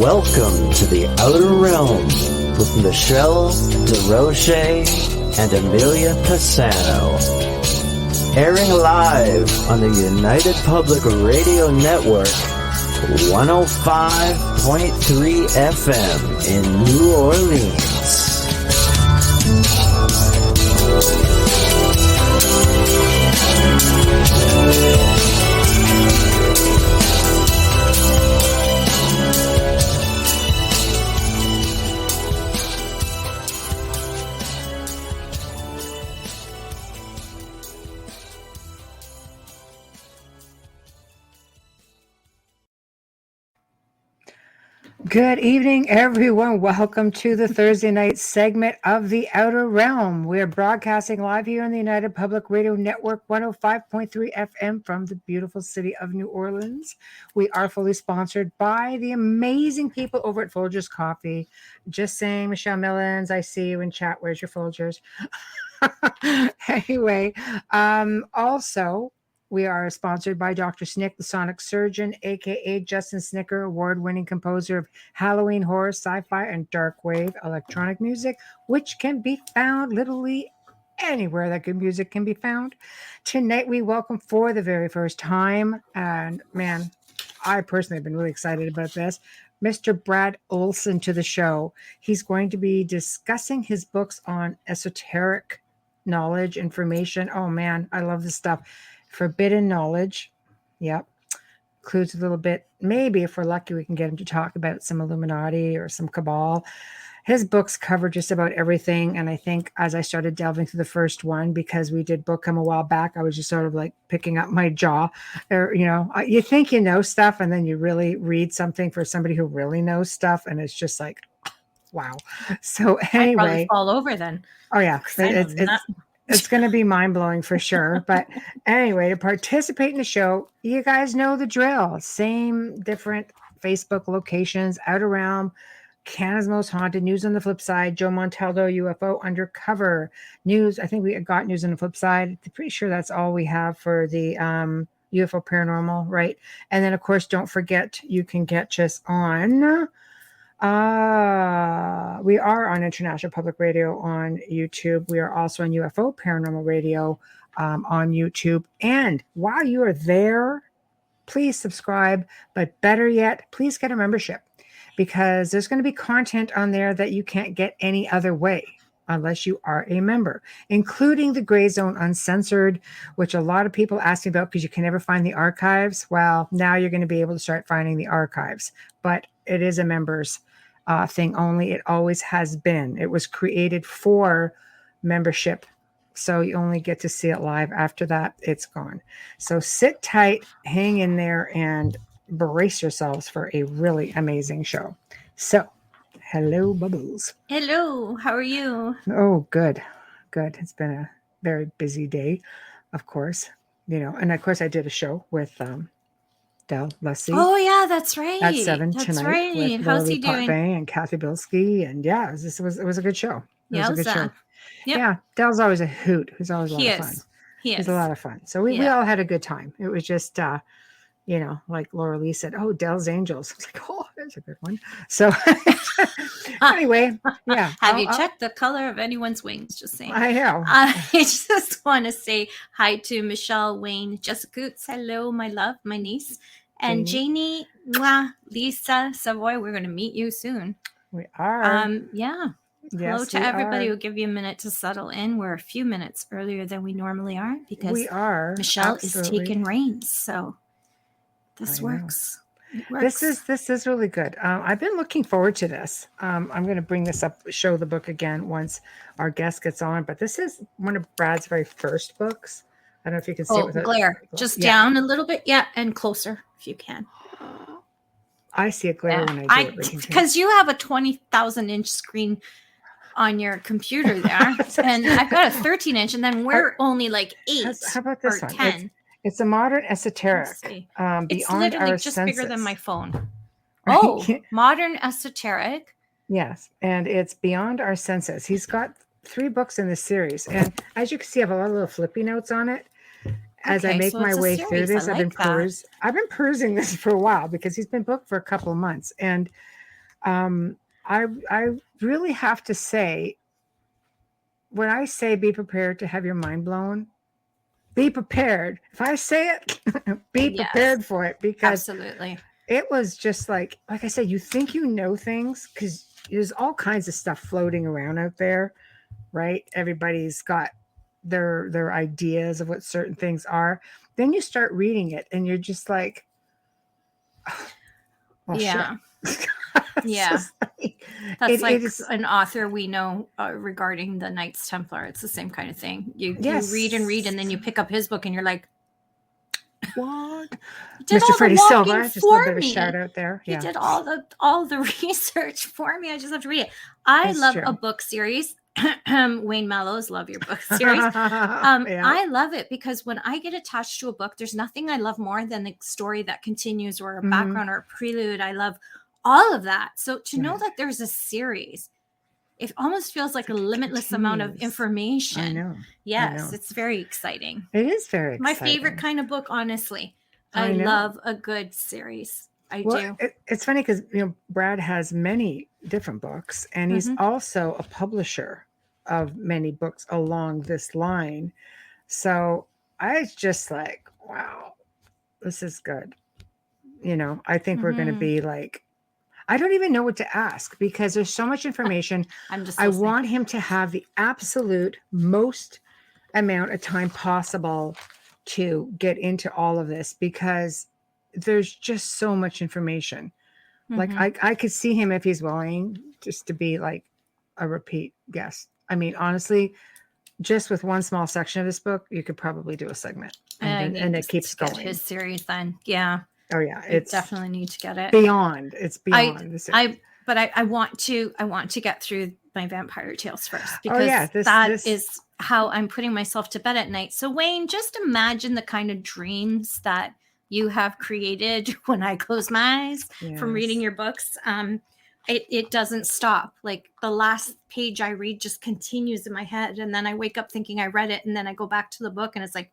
Welcome to the Outer Realm with Michelle DeRoche and Amelia Pisano. Airing live on the United Public Radio Network, 105.3 FM in New Orleans. Good evening, everyone. Welcome to the Thursday night segment of The Outer Realm. We are broadcasting live here on the United Public Radio Network, 105.3 FM from the beautiful city of New Orleans. We are fully sponsored by the amazing people over at Folgers Coffee. Just saying, Michelle Millens, I see you in chat. Where's your Folgers? Anyway, also, we are sponsored by Dr. Snick, the Sonic Surgeon, a.k.a. Justin Snicker, award-winning composer of Halloween horror, sci-fi, and dark wave electronic music, which can be found literally anywhere that good music can be found. Tonight, we welcome for the very first time, and man, I personally have been really excited about this, Mr. Brad Olsen to the show. He's going to be discussing his books on esoteric knowledge, information. Oh man, I love this stuff. Forbidden knowledge. Yep. Includes a little bit. Maybe if we're lucky, we can get him to talk about some Illuminati or some Cabal. His books cover just about everything. And I think as I started delving through the first one, because we did book him a while back, I was just sort of like picking up my jaw. Or, you know, you think you know stuff and then you really read something for somebody who really knows stuff. And it's just like, wow. So anyway. I'd probably fall over then. Oh yeah. It's going to be mind-blowing for sure. But anyway, to participate in the show, you guys know the drill. Same, different Facebook locations, Outer Realm, Canada's Most Haunted, News on the Flip Side, Joe Montaldo, UFO Undercover, News. I think we got News on the Flip Side. I'm pretty sure that's all we have for the UFO Paranormal, right? And then, of course, don't forget, you can catch us on... we are on International Public Radio on YouTube. We are also on UFO Paranormal Radio on YouTube. And while you are there, please subscribe. But better yet, please get a membership, because there's going to be content on there that you can't get any other way unless you are a member, including the Gray Zone Uncensored, which a lot of people ask me about because you can never find the archives. Well, now you're going to be able to start finding the archives, but it is a members thing only. It always has been. It was created for membership, so you only get to see it live. After that, it's gone. So sit tight, hang in there, and brace yourselves for a really amazing show. So, hello, Bubbles. Hello, how are you? Oh, good. It's been a very busy day, of course. You know, and of course, I did a show with Del Leslie. Oh yeah, that's right. At 7 that's tonight. Right. With How's Lily he doing? Potvin and Kathy Bilski, and yeah, it was a good show. It was a good show. Yep. Yeah, Del's always a hoot. He's always a lot of fun. He's a lot of fun. So we all had a good time. It was just you know, like Laura Lee said, oh, Del's Angels. I was like, oh, that's a good one. So anyway, yeah. Have you checked the color of anyone's wings? Just saying. I know. I just want to say hi to Michelle, Wayne, Jessica Coots. Hello, my love, my niece. And Janie, mwah, Lisa, Savoy, we're going to meet you soon. We are. Yeah. Yes, hello to everybody. We'll give you a minute to settle in. We're a few minutes earlier than we normally are because Michelle is taking reins. So this works. It works. This is really good. I've been looking forward to this. I'm going to bring this up, show the book again once our guest gets on. But this is one of Brad's very first books. I don't know if you can see it with glare. Just down a little bit. Yeah, and closer if you can. I see a glare when I do it. Because you have a 20,000-inch screen on your computer there. And I've got a 13-inch, and then we're only like 8 how about this or one? 10. It's a modern esoteric. It's Beyond literally our just senses. bigger than my phone. Oh, modern esoteric. Yes, and it's Beyond Our Senses. He's got 3 books in this series. And as you can see, I have a lot of little flippy notes on it. As I make my way through this, I've been perusing this for a while because he's been booked for a couple of months. And I really have to say, when I say be prepared to have your mind blown, be prepared. If I say it, be Yes, prepared for it, because absolutely. it was just like I said, you think you know things because there's all kinds of stuff floating around out there, right? Everybody's got their ideas of what certain things are. Then you start reading it and you're just like, well, shit. Yeah. It's Yeah. just like, That's it like is. an author we know regarding the Knights Templar. It's the same kind of thing. You read and read, and then you pick up his book, and you're like, What? "He did Mr. all the Freddie walking Silva, just a for little bit of a shout me. out there. He Yeah, did all the research for me. I just have to read it." I it's love true. a book series. Wayne Mellows, love your book series. Yeah. I love it because when I get attached to a book, there's nothing I love more than the story that continues or a background or a prelude. I love all of that. So to know that there's a series, it almost feels like a limitless amount of information. I know. Yes, it's very exciting. It is very My exciting. favorite kind of book, honestly. I I know. love a good series. I do. It's funny because Brad has many different books, and he's also a publisher of many books along this line. So I was just like, wow, this is good. I think we're going to be like, I don't even know what to ask because there's so much information. I'm just I listening. want him to have the absolute most amount of time possible to get into all of this because there's just so much information. Like I could see him if he's willing just to be like a repeat guest. I mean, honestly, just with one small section of this book, you could probably do a segment, and it keeps going. His series, then, yeah. Oh yeah, it's definitely need to get it beyond. It's beyond. I want to get through my Vampire Tales first because this is how I'm putting myself to bed at night. So Wayne, just imagine the kind of dreams that you have created when I close my eyes from reading your books. It doesn't stop. Like the last page I read just continues in my head, and then I wake up thinking I read it, and then I go back to the book, and it's like,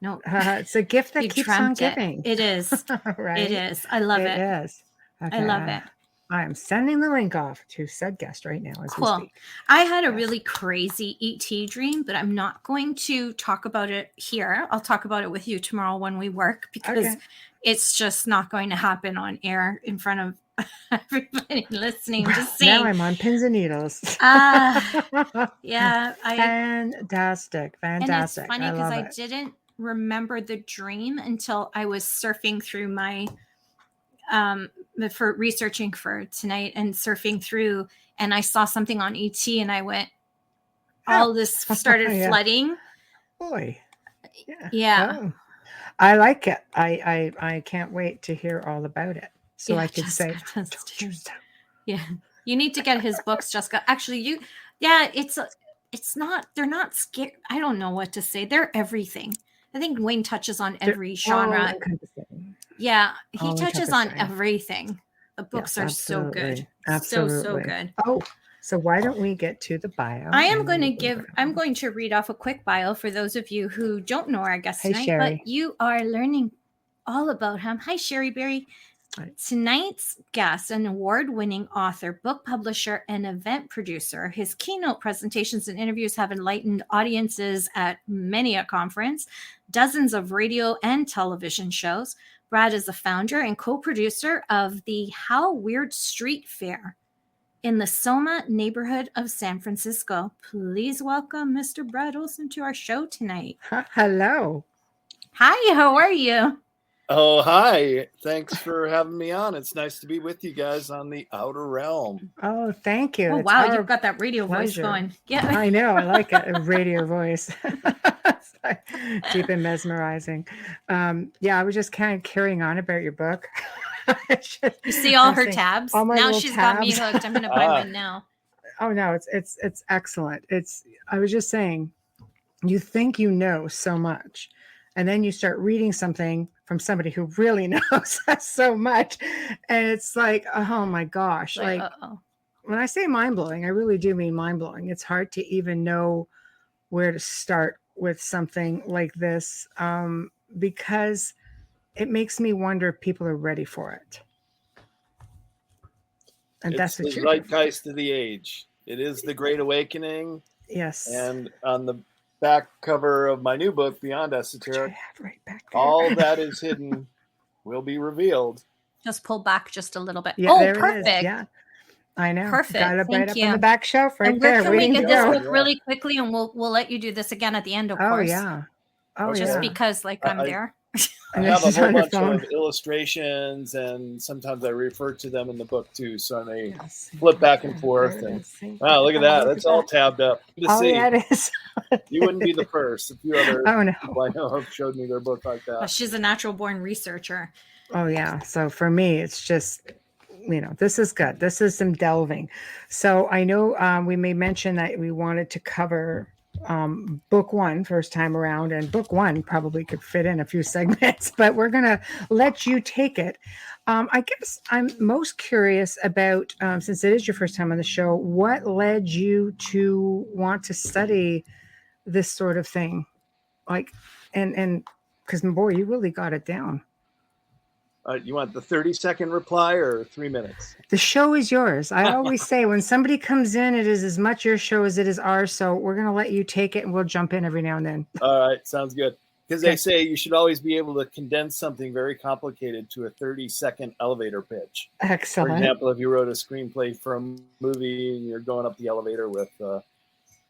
no, it's a gift that keeps on giving. It is. Right? It is. I love it. It is. Okay. I love it. I am sending the link off to said guest right now as we speak. I had a really crazy ET dream, but I'm not going to talk about it here. I'll talk about it with you tomorrow when we work because it's just not going to happen on air in front of everybody listening. Just saying. Now I'm on pins and needles. Yeah. Fantastic. And it's funny because I didn't remember the dream until I was surfing through my for researching for tonight and surfing through, and I saw something on ET and I went, all this started flooding. Boy. Yeah. Oh. I like it. I can't wait to hear all about it. So I could say, yeah, you need to get his books, Jessica. Actually, it's not, they're not scary. I don't know what to say. They're everything. I think Wayne touches on every genre. Yeah, he touches on everything. The books are so good. Absolutely. So good. Oh, so why don't we get to the bio? I'm going to read off a quick bio for those of you who don't know our guest tonight, Sherry. but you are learning all about him. Hi, Sherry Berry. Right. Tonight's guest, an award-winning author, book publisher, and event producer. His keynote presentations and interviews have enlightened audiences at many a conference, dozens of radio and television shows. Brad is the founder and co-producer of the How Weird Street Fair in the Soma neighborhood of San Francisco. Please welcome Mr. Brad Olsen to our show tonight. Hello. Hi, how are you? Oh, hi. Thanks for having me on. It's nice to be with you guys on the Outer Realm. Oh, thank you. Oh, wow. You've got that radio voice going. Yeah, I know. I like it. A radio voice. Deep and mesmerizing. Yeah, I was just kind of carrying on about your book. You see all her tabs? Now she's got me hooked. I'm going to buy one now. Oh, no, it's excellent. I was just saying, you think you know so much, and then you start reading something from somebody who really knows so much. And it's like, oh my gosh. Like when I say mind blowing, I really do mean mind blowing. It's hard to even know where to start with something like this because it makes me wonder if people are ready for it. And that's the what you're here for. zeitgeist of the age. It is the Great Awakening. Yes. And on the back cover of my new book, Beyond Which I Esoteric, have right back there. all that is hidden will be revealed. Just pull back just a little bit. Yeah, Oh, there perfect. it is. Yeah, I know. Perfect. Got it right Thank up you. on the back shelf right And where there, can we waiting get to this go. book really quickly? And we'll let you do this again at the end, of Oh course. yeah. Oh Just yeah. because I'm there. I And have a this is whole on the bunch phone. of illustrations, and sometimes I refer to them in the book too. So I may Yes. flip back and forth. There it And is. See? wow, look at Oh, that! That's all tabbed up. To Oh see. yeah, it is. You wouldn't be the first. A few other Oh no. people I know have showed me their book like Well, that. she's a natural born researcher. Oh yeah. So for me, it's just, this is good. This is some delving. So I know we may mention that we wanted to cover book one first time around, and book one probably could fit in a few segments, but we're going to let you take it. I guess I'm most curious about, since it is your first time on the show, what led you to want to study this sort of thing? Like, and because boy, you really got it down. You want the 30-second reply or 3 minutes? The show is yours. I always say when somebody comes in, it is as much your show as it is ours. So we're going to let you take it, and we'll jump in every now and then. All right, sounds good. Because they say you should always be able to condense something very complicated to a 30-second elevator pitch. Excellent. For example, if you wrote a screenplay for a movie and you're going up the elevator with a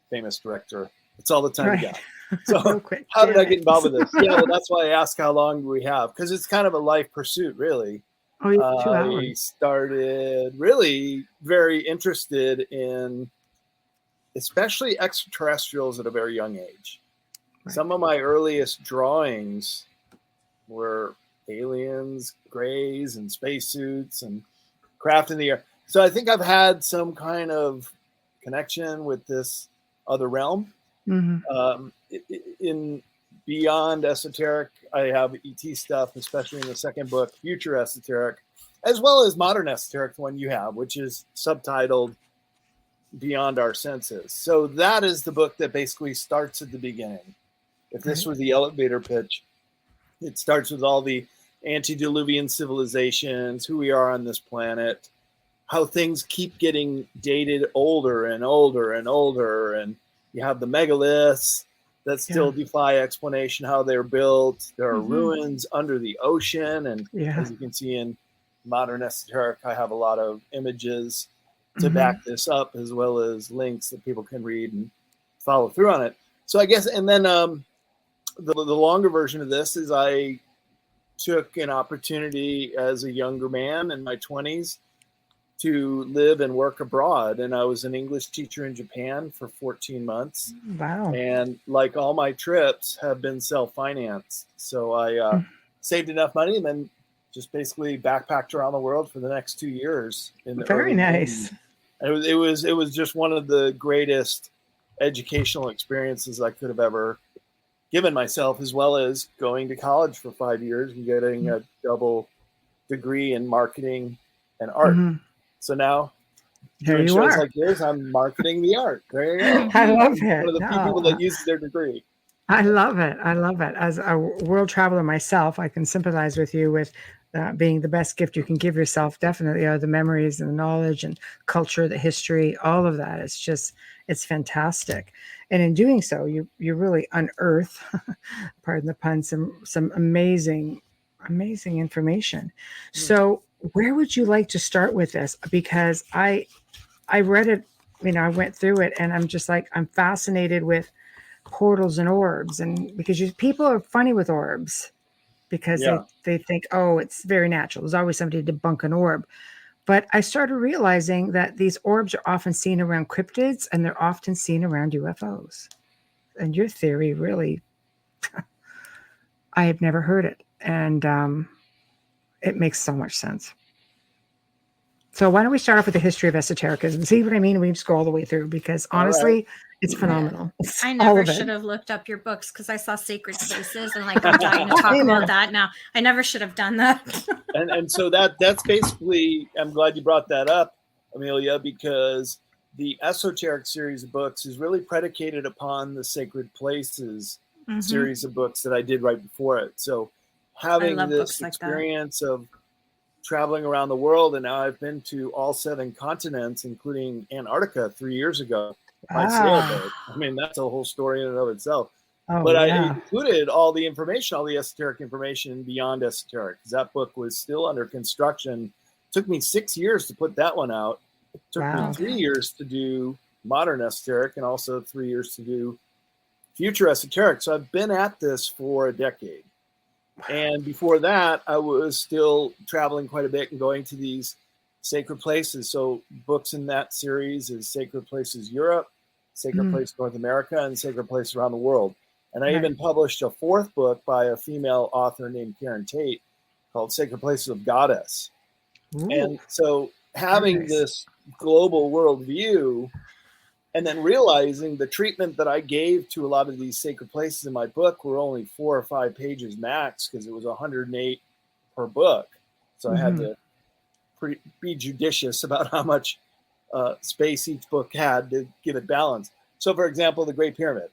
famous director, it's all the time you got. So quick, how did I get involved with this? Yeah, well, that's why I asked how long do we have, because it's kind of a life pursuit, really. Oh, yeah, 2 hours. I started really very interested in especially extraterrestrials at a very young age. Right. Some of my earliest drawings were aliens, grays, and spacesuits and craft in the air. So I think I've had some kind of connection with this other realm. Mm-hmm. In Beyond Esoteric, I have ET stuff, especially in the second book, Future Esoteric, as well as Modern Esoteric, the one you have, which is subtitled Beyond Our Senses. So that is the book that basically starts at the beginning. If this were the elevator pitch, it starts with all the antediluvian civilizations, who we are on this planet, how things keep getting dated older and older and older, and you have the megaliths that still defy explanation how they're built. There are ruins under the ocean. And as you can see in Modern Esoteric, I have a lot of images to back this up, as well as links that people can read and follow through on it. So I guess, and then the longer version of this is I took an opportunity as a younger man in my 20s to live and work abroad. And I was an English teacher in Japan for 14 months. Wow. And like all my trips have been self-financed. So I saved enough money and then just basically backpacked around the world for the next 2 years. Very nice. It was just one of the greatest educational experiences I could have ever given myself, as well as going to college for 5 years and getting a double degree in marketing and art. So now, doing shows like yours, I'm marketing the art. There you go. I love it. One of the few people that uses their degree. I love it. I love it. As a world traveler myself, I can sympathize with you with being the best gift you can give yourself. Definitely are the memories and the knowledge and culture, the history, all of that. It's fantastic. And in doing so, you really unearth, pardon the pun, some amazing information. So where would you like to start with this? Because I read it, I went through it, and I'm just like, I'm fascinated with portals and orbs, and because people are funny with orbs because they think, oh, it's very natural. There's always somebody to debunk an orb. But I started realizing that these orbs are often seen around cryptids, and they're often seen around UFOs. And your theory really, I have never heard it. And it makes so much sense. So why don't we start off with the history of esotericism? See what I mean? We just go all the way through, because honestly, it's phenomenal. I never should have looked up your books because I saw Sacred Spaces and I'm dying to talk about that now. I never should have done that. and so that's basically, I'm glad you brought that up, Amelia, because the Esoteric series of books is really predicated upon the Sacred Places series of books that I did right before it. So having this experience of traveling around the world, and now I've been to all 7 continents, including Antarctica 3 years ago by sailboat. I mean, that's a whole story in and of itself. Oh, But I yeah. included all the information, all the esoteric information beyond esoteric, because that book was still under construction. It took me 6 years to put that one out. It took Wow. me 3 years to do modern esoteric, and also 3 years to do future esoteric. So I've been at this for a decade. And before that, I was still traveling quite a bit and going to these sacred places. So books in that series is Sacred Places Europe, Sacred Place North America, and Sacred Place around the world. And I even published a 4th book by a female author named Karen Tate called Sacred Places of Goddess. Ooh. And so having this global worldview, and then realizing the treatment that I gave to a lot of these sacred places in my book were only 4 or 5 pages max, because it was 108 per book. So I had to be judicious about how much space each book had to give it balance. So, for example, the Great Pyramid.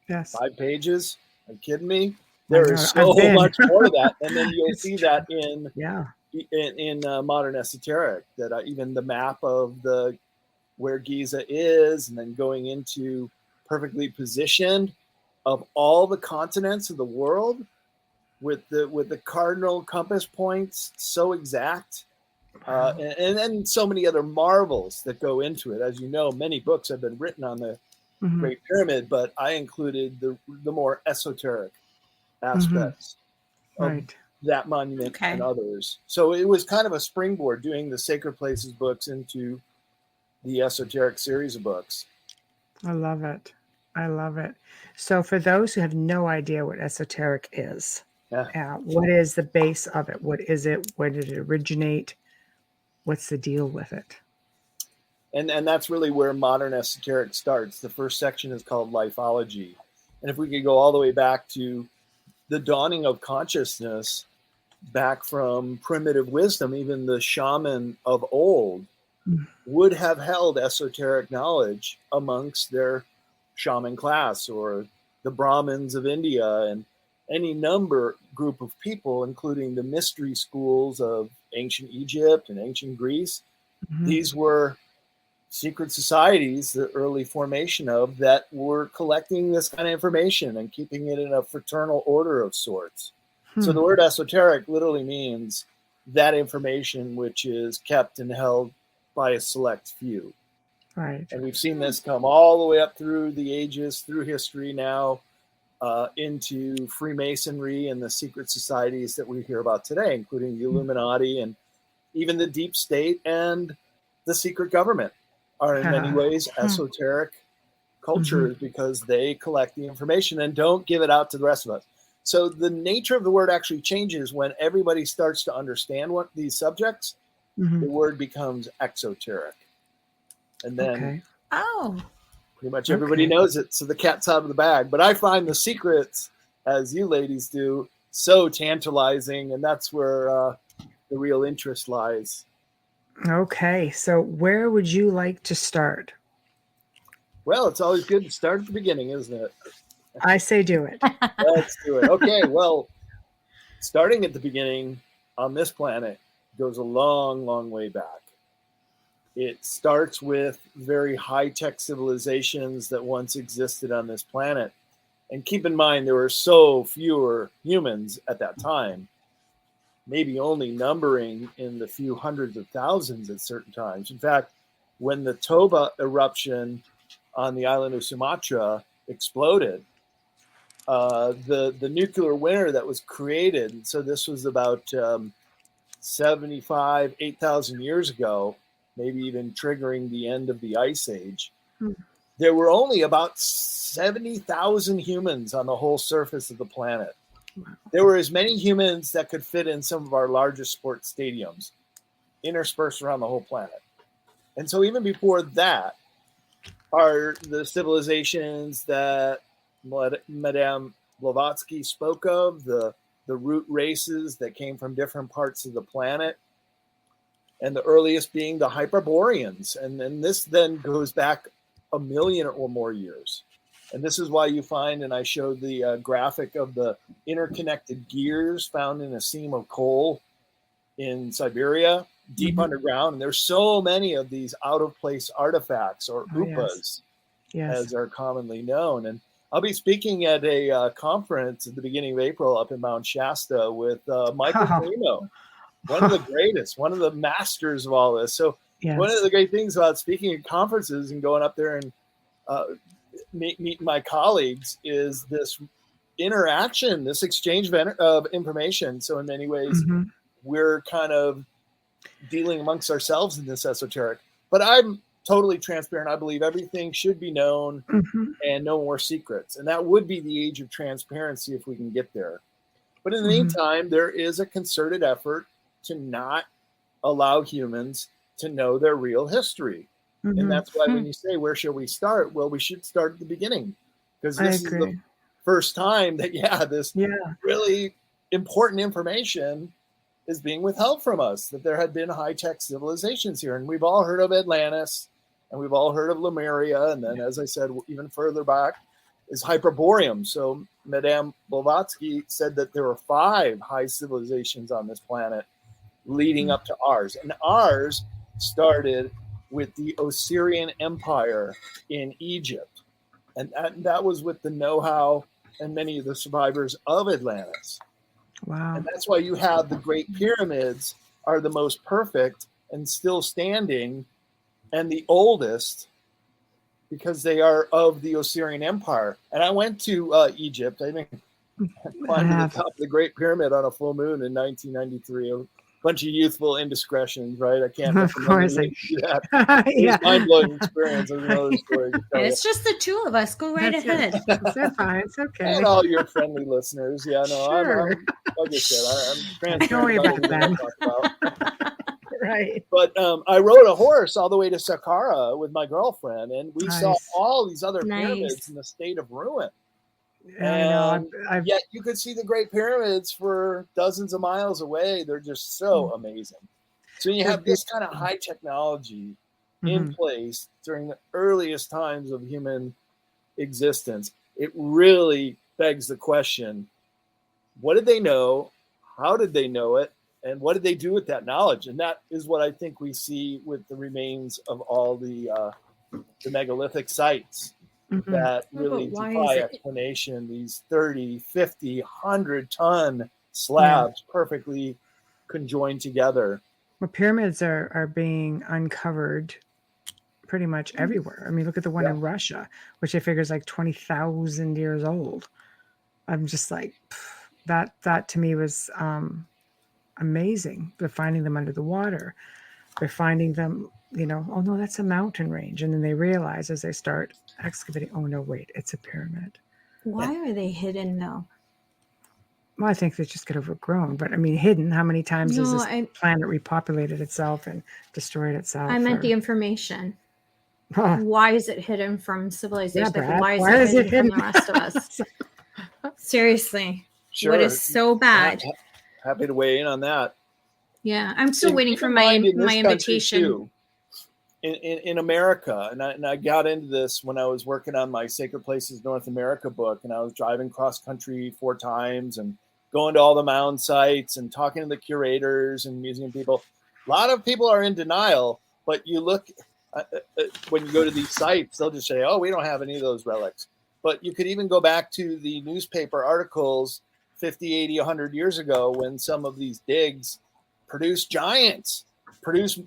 Yes. 5 pages. Are you kidding me? There is so much more to that. And then you'll see that in modern esoteric, that even the map of where Giza is, and then going into perfectly positioned of all the continents of the world with the cardinal compass points so exact, and then so many other marvels that go into it. As you know, many books have been written on the Great Pyramid, but I included the more esoteric aspects of that monument and others. So it was kind of a springboard, doing the Sacred Places books into the esoteric series of books. I love it. I love it. So for those who have no idea what esoteric is, what is the base of it? What is it? Where did it originate? What's the deal with it? And that's really where modern esoteric starts. The first section is called Lifeology. And if we could go all the way back to the dawning of consciousness, back from primitive wisdom, even the shaman of old would have held esoteric knowledge amongst their shaman class, or the Brahmins of India, and any group of people, including the mystery schools of ancient Egypt and ancient Greece. These were secret societies, the early formation of, that were collecting this kind of information and keeping it in a fraternal order of sorts. So the word esoteric literally means that information which is kept and held by a select few. Right. And we've seen this come all the way up through the ages, through history now, into Freemasonry and the secret societies that we hear about today, including the Illuminati and even the deep state and the secret government are in many ways esoteric cultures, because they collect the information and don't give it out to the rest of us. So the nature of the word actually changes when everybody starts to understand what these subjects. The word becomes exoteric. And then pretty much everybody knows it, so the cat's out of the bag. But I find the secrets, as you ladies do, so tantalizing, and that's where the real interest lies. Okay, so where would you like to start? Well, it's always good to start at the beginning, isn't it? I say do it. Let's do it. Okay, well, starting at the beginning on this planet goes a long, long way back. It starts with very high-tech civilizations that once existed on this planet. And keep in mind, there were so fewer humans at that time, maybe only numbering in the few hundreds of thousands at certain times. In fact, when the Toba eruption on the island of Sumatra exploded, the nuclear winter that was created, so this was about 8,000 years ago, maybe even triggering the end of the Ice Age, there were only about 70,000 humans on the whole surface of the planet. Wow. There were as many humans that could fit in some of our largest sports stadiums, interspersed around the whole planet. And so even before that are the civilizations that Madame Blavatsky spoke of, the root races that came from different parts of the planet, and the earliest being the Hyperboreans. And then this then goes back 1 million or more years. And this is why you find, and I showed the graphic of the interconnected gears found in a seam of coal in Siberia, deep underground. And there's so many of these out of place artifacts, or upas, as are commonly known. And I'll be speaking at a conference at the beginning of April up in Mount Shasta with Michael Primo, one of the greatest, one of the masters of all this. So one of the great things about speaking at conferences and going up there and meeting my colleagues is this interaction, this exchange of information. So in many ways, we're kind of dealing amongst ourselves in this esoteric. But I'm totally transparent. I believe everything should be known and no more secrets. And that would be the age of transparency if we can get there. But in the meantime, there is a concerted effort to not allow humans to know their real history. And that's why when you say, where shall we start? Well, we should start at the beginning, because this is the first time that, this really important information is being withheld from us, that there had been high-tech civilizations here. And we've all heard of Atlantis, and we've all heard of Lemuria. And then, as I said, even further back is Hyperboreum. So Madame Blavatsky said that there were 5 high civilizations on this planet leading up to ours. And ours started with the Osirian Empire in Egypt. And that was with the know-how and many of the survivors of Atlantis. Wow. And that's why you have the Great Pyramids are the most perfect and still standing and the oldest, because they are of the Osirian Empire. And I went to Egypt. I think I climbed to the top of the Great Pyramid on a full moon in 1993. Bunch of youthful indiscretions, right? I can't. Of course, that. It was mind-blowing experience. There's another story. It's just the 2 of us. Go right ahead. It's fine. It's okay. And all your friendly listeners. Yeah, no, sure. I'm like I said, I'm transparent. Don't worry about that. Right. But I rode a horse all the way to Saqqara with my girlfriend, and we saw all these other pyramids in the state of ruin. And yet you could see the Great Pyramids for dozens of miles away. They're just so amazing. So you have this kind of high technology in place during the earliest times of human existence. It really begs the question, what did they know? How did they know it? And what did they do with that knowledge? And that is what I think we see with the remains of all the megalithic sites. That really defy explanation. These 30, 50, 100-ton slabs perfectly conjoined together. Well, pyramids are being uncovered pretty much everywhere. I mean, look at the one in Russia, which I figure is like 20,000 years old. I'm just like, that to me was amazing. They're finding them under the water. They're finding them, oh no, that's a mountain range. And then they realize as they start excavating, oh no, wait, it's a pyramid. Why are they hidden though? Well, I think they just get overgrown. But I mean, hidden, how many times has this planet repopulated itself and destroyed itself? I meant the information. Why is it hidden from civilization? Yeah, Why is it hidden from the rest of us? Seriously. Sure. What is so bad? Happy to weigh in on that. Yeah, I'm still waiting for my invitation. In America, and I got into this when I was working on my Sacred Places North America book, and I was driving cross country 4 times and going to all the mound sites and talking to the curators and museum people. A lot of people are in denial, but you look when you go to these sites, they'll just say, "Oh, we don't have any of those relics." But you could even go back to the newspaper articles 50, 80, 100 years ago when some of these digs produced giants. Produce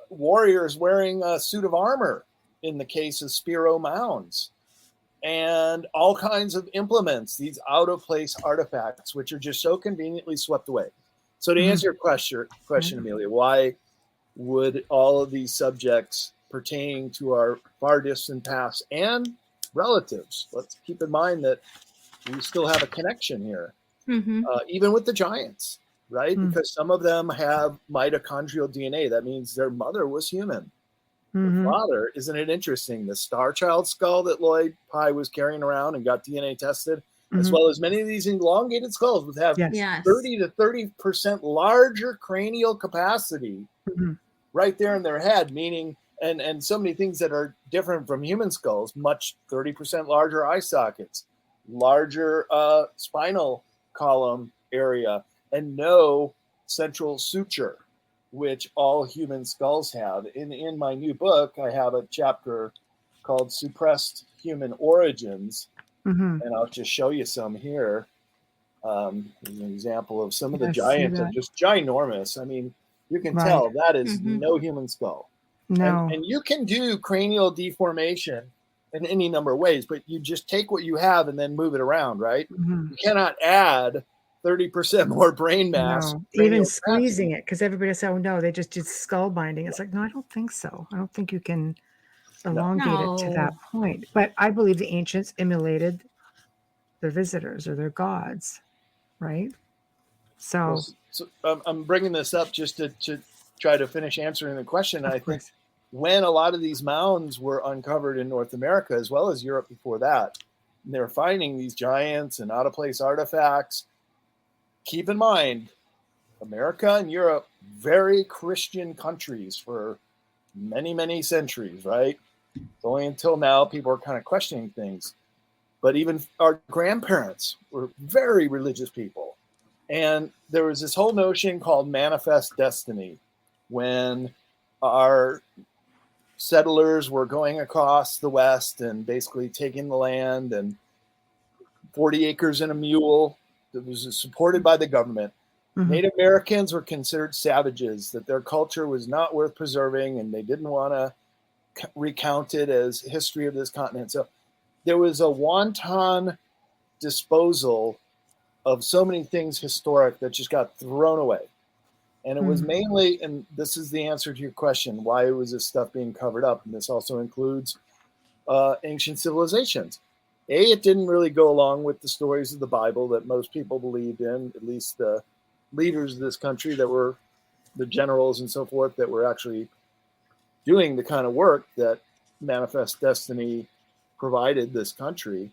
warriors wearing a suit of armor in the case of Spiro mounds, and all kinds of implements, these out of place artifacts, which are just so conveniently swept away. So to answer your question, Amelia, why would all of these subjects pertaining to our far distant past and relatives? Let's keep in mind that we still have a connection here, even with the giants. Right? Because some of them have mitochondrial DNA. That means their mother was human. The father, isn't it interesting? The Star Child skull that Lloyd Pye was carrying around and got DNA tested, as well as many of these elongated skulls would have 30 to 30% larger cranial capacity right there in their head, meaning, and so many things that are different from human skulls, much 30% larger eye sockets, larger spinal column area, and no central suture, which all human skulls have. In my new book, I have a chapter called Suppressed Human Origins, Mm-hmm. and I'll just show you some here. As an example of some of the I see giants are that. just ginormous. I mean, you can Right. tell that is Mhm. no human skull. No. And you can do cranial deformation in any number of ways, but you just take what you have and then move it around, right? Mhm. You cannot add 30% more brain mass. No, cranial even capacity. squeezing it, because everybody says, "Oh no, they just did skull binding." It's like, no, I don't think so. I don't think you can elongate it to that No. point. But I believe the ancients emulated their visitors or their gods, right? Well, So, so I'm bringing this up just to try to finish answering the question. I of think course, when a lot of these mounds were uncovered in North America, as well as Europe before that, and they're finding these giants and out of place artifacts. Keep in mind, America and Europe, very Christian countries for many, many centuries, right? It's only until now people are kind of questioning things. But even our grandparents were very religious people. And there was this whole notion called manifest destiny when our settlers were going across the West and basically taking the land, and 40 acres and a mule that was supported by the government. Mhm. Native Americans were considered savages, that their culture was not worth preserving, and they didn't want to recount it as history of this continent. So there was a wanton disposal of so many things historic that just got thrown away. And it was Mhm. mainly, and this is the answer to your question, why was this stuff being covered up? And this also includes ancient civilizations. It didn't really go along with the stories of the Bible that most people believed in, at least the leaders of this country that were the generals and so forth that were actually doing the kind of work that Manifest Destiny provided this country.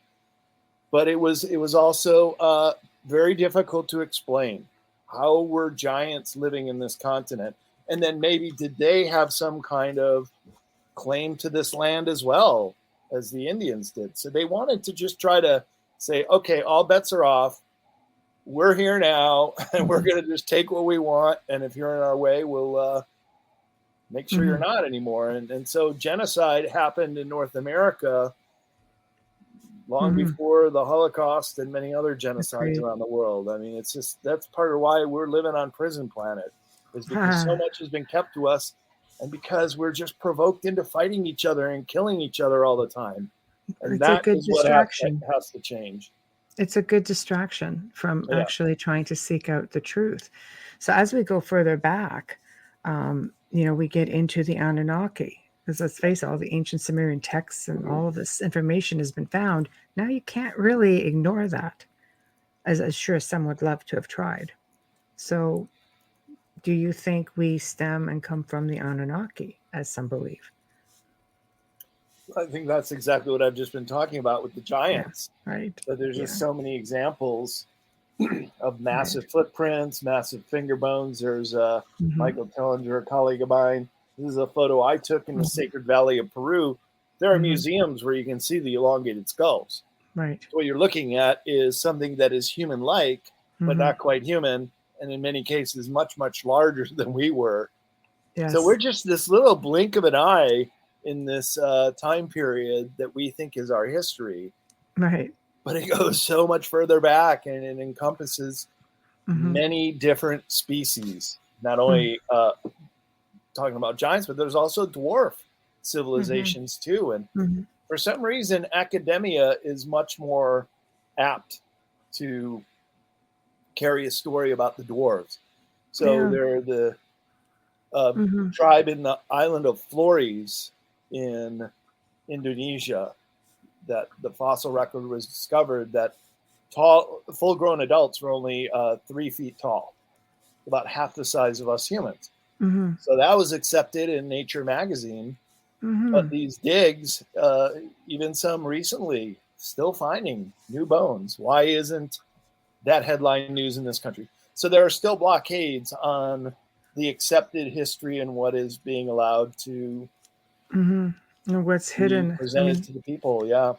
But it was also very difficult to explain. How were giants living in this continent? And then maybe did they have some kind of claim to this land as well as the Indians did? So they wanted to just try to say, okay, all bets are off. We're here now, and we're going to just take what we want. And if you're in our way, we'll make sure you're Mhm. not anymore. And so genocide happened in North America long Mhm. before the Holocaust and many other genocides Agreed. around the world. I mean, it's just that's part of why we're living on prison planet, is because so much has been kept to us, and because we're just provoked into fighting each other and killing each other all the time. And It's a that good is what distraction. has to change. It's a good distraction from Yeah. actually trying to seek out the truth. So as we go further back, we get into the Anunnaki. Because let's face it, all the ancient Sumerian texts and all of this information has been found. Now you can't really ignore that, as sure some would love to have tried. So, do you think we stem and come from the Anunnaki, as some believe? I think that's exactly what I've just been talking about with the Yeah, giants. right. But there's Yeah, just so many examples of right. massive footprints, massive finger bones. There's Mhm. Michael Tellinger, a colleague of mine. This is a photo I took in the Mhm. Sacred Valley of Peru. There are Mhm. museums where you can see the elongated skulls. Right. What you're looking at is something that is human-like, but Mhm. not quite human, and in many cases much, much larger than we were. So we're Yes. just this little blink of an eye in this time period that we think is our history, Right. but it goes so much further back, and it encompasses Mhm. many different species. Not Mhm. only talking about giants, but there's also dwarf Mhm. civilizations too. And Mhm. for some reason, academia is much more apt to carry a story about the dwarves. So Yeah. they're the Mhm. tribe in the island of Flores in Indonesia that the fossil record was discovered that full grown adults were only 3 feet tall, about half the size of us humans. Mhm. So that was accepted in Nature magazine. But Mhm. these digs, even some recently, still finding new bones. Why isn't that headline news in this country? So there are still blockades on the accepted history and what is being allowed to Mhm. And what's be hidden? I presented mean, to the people. Yeah.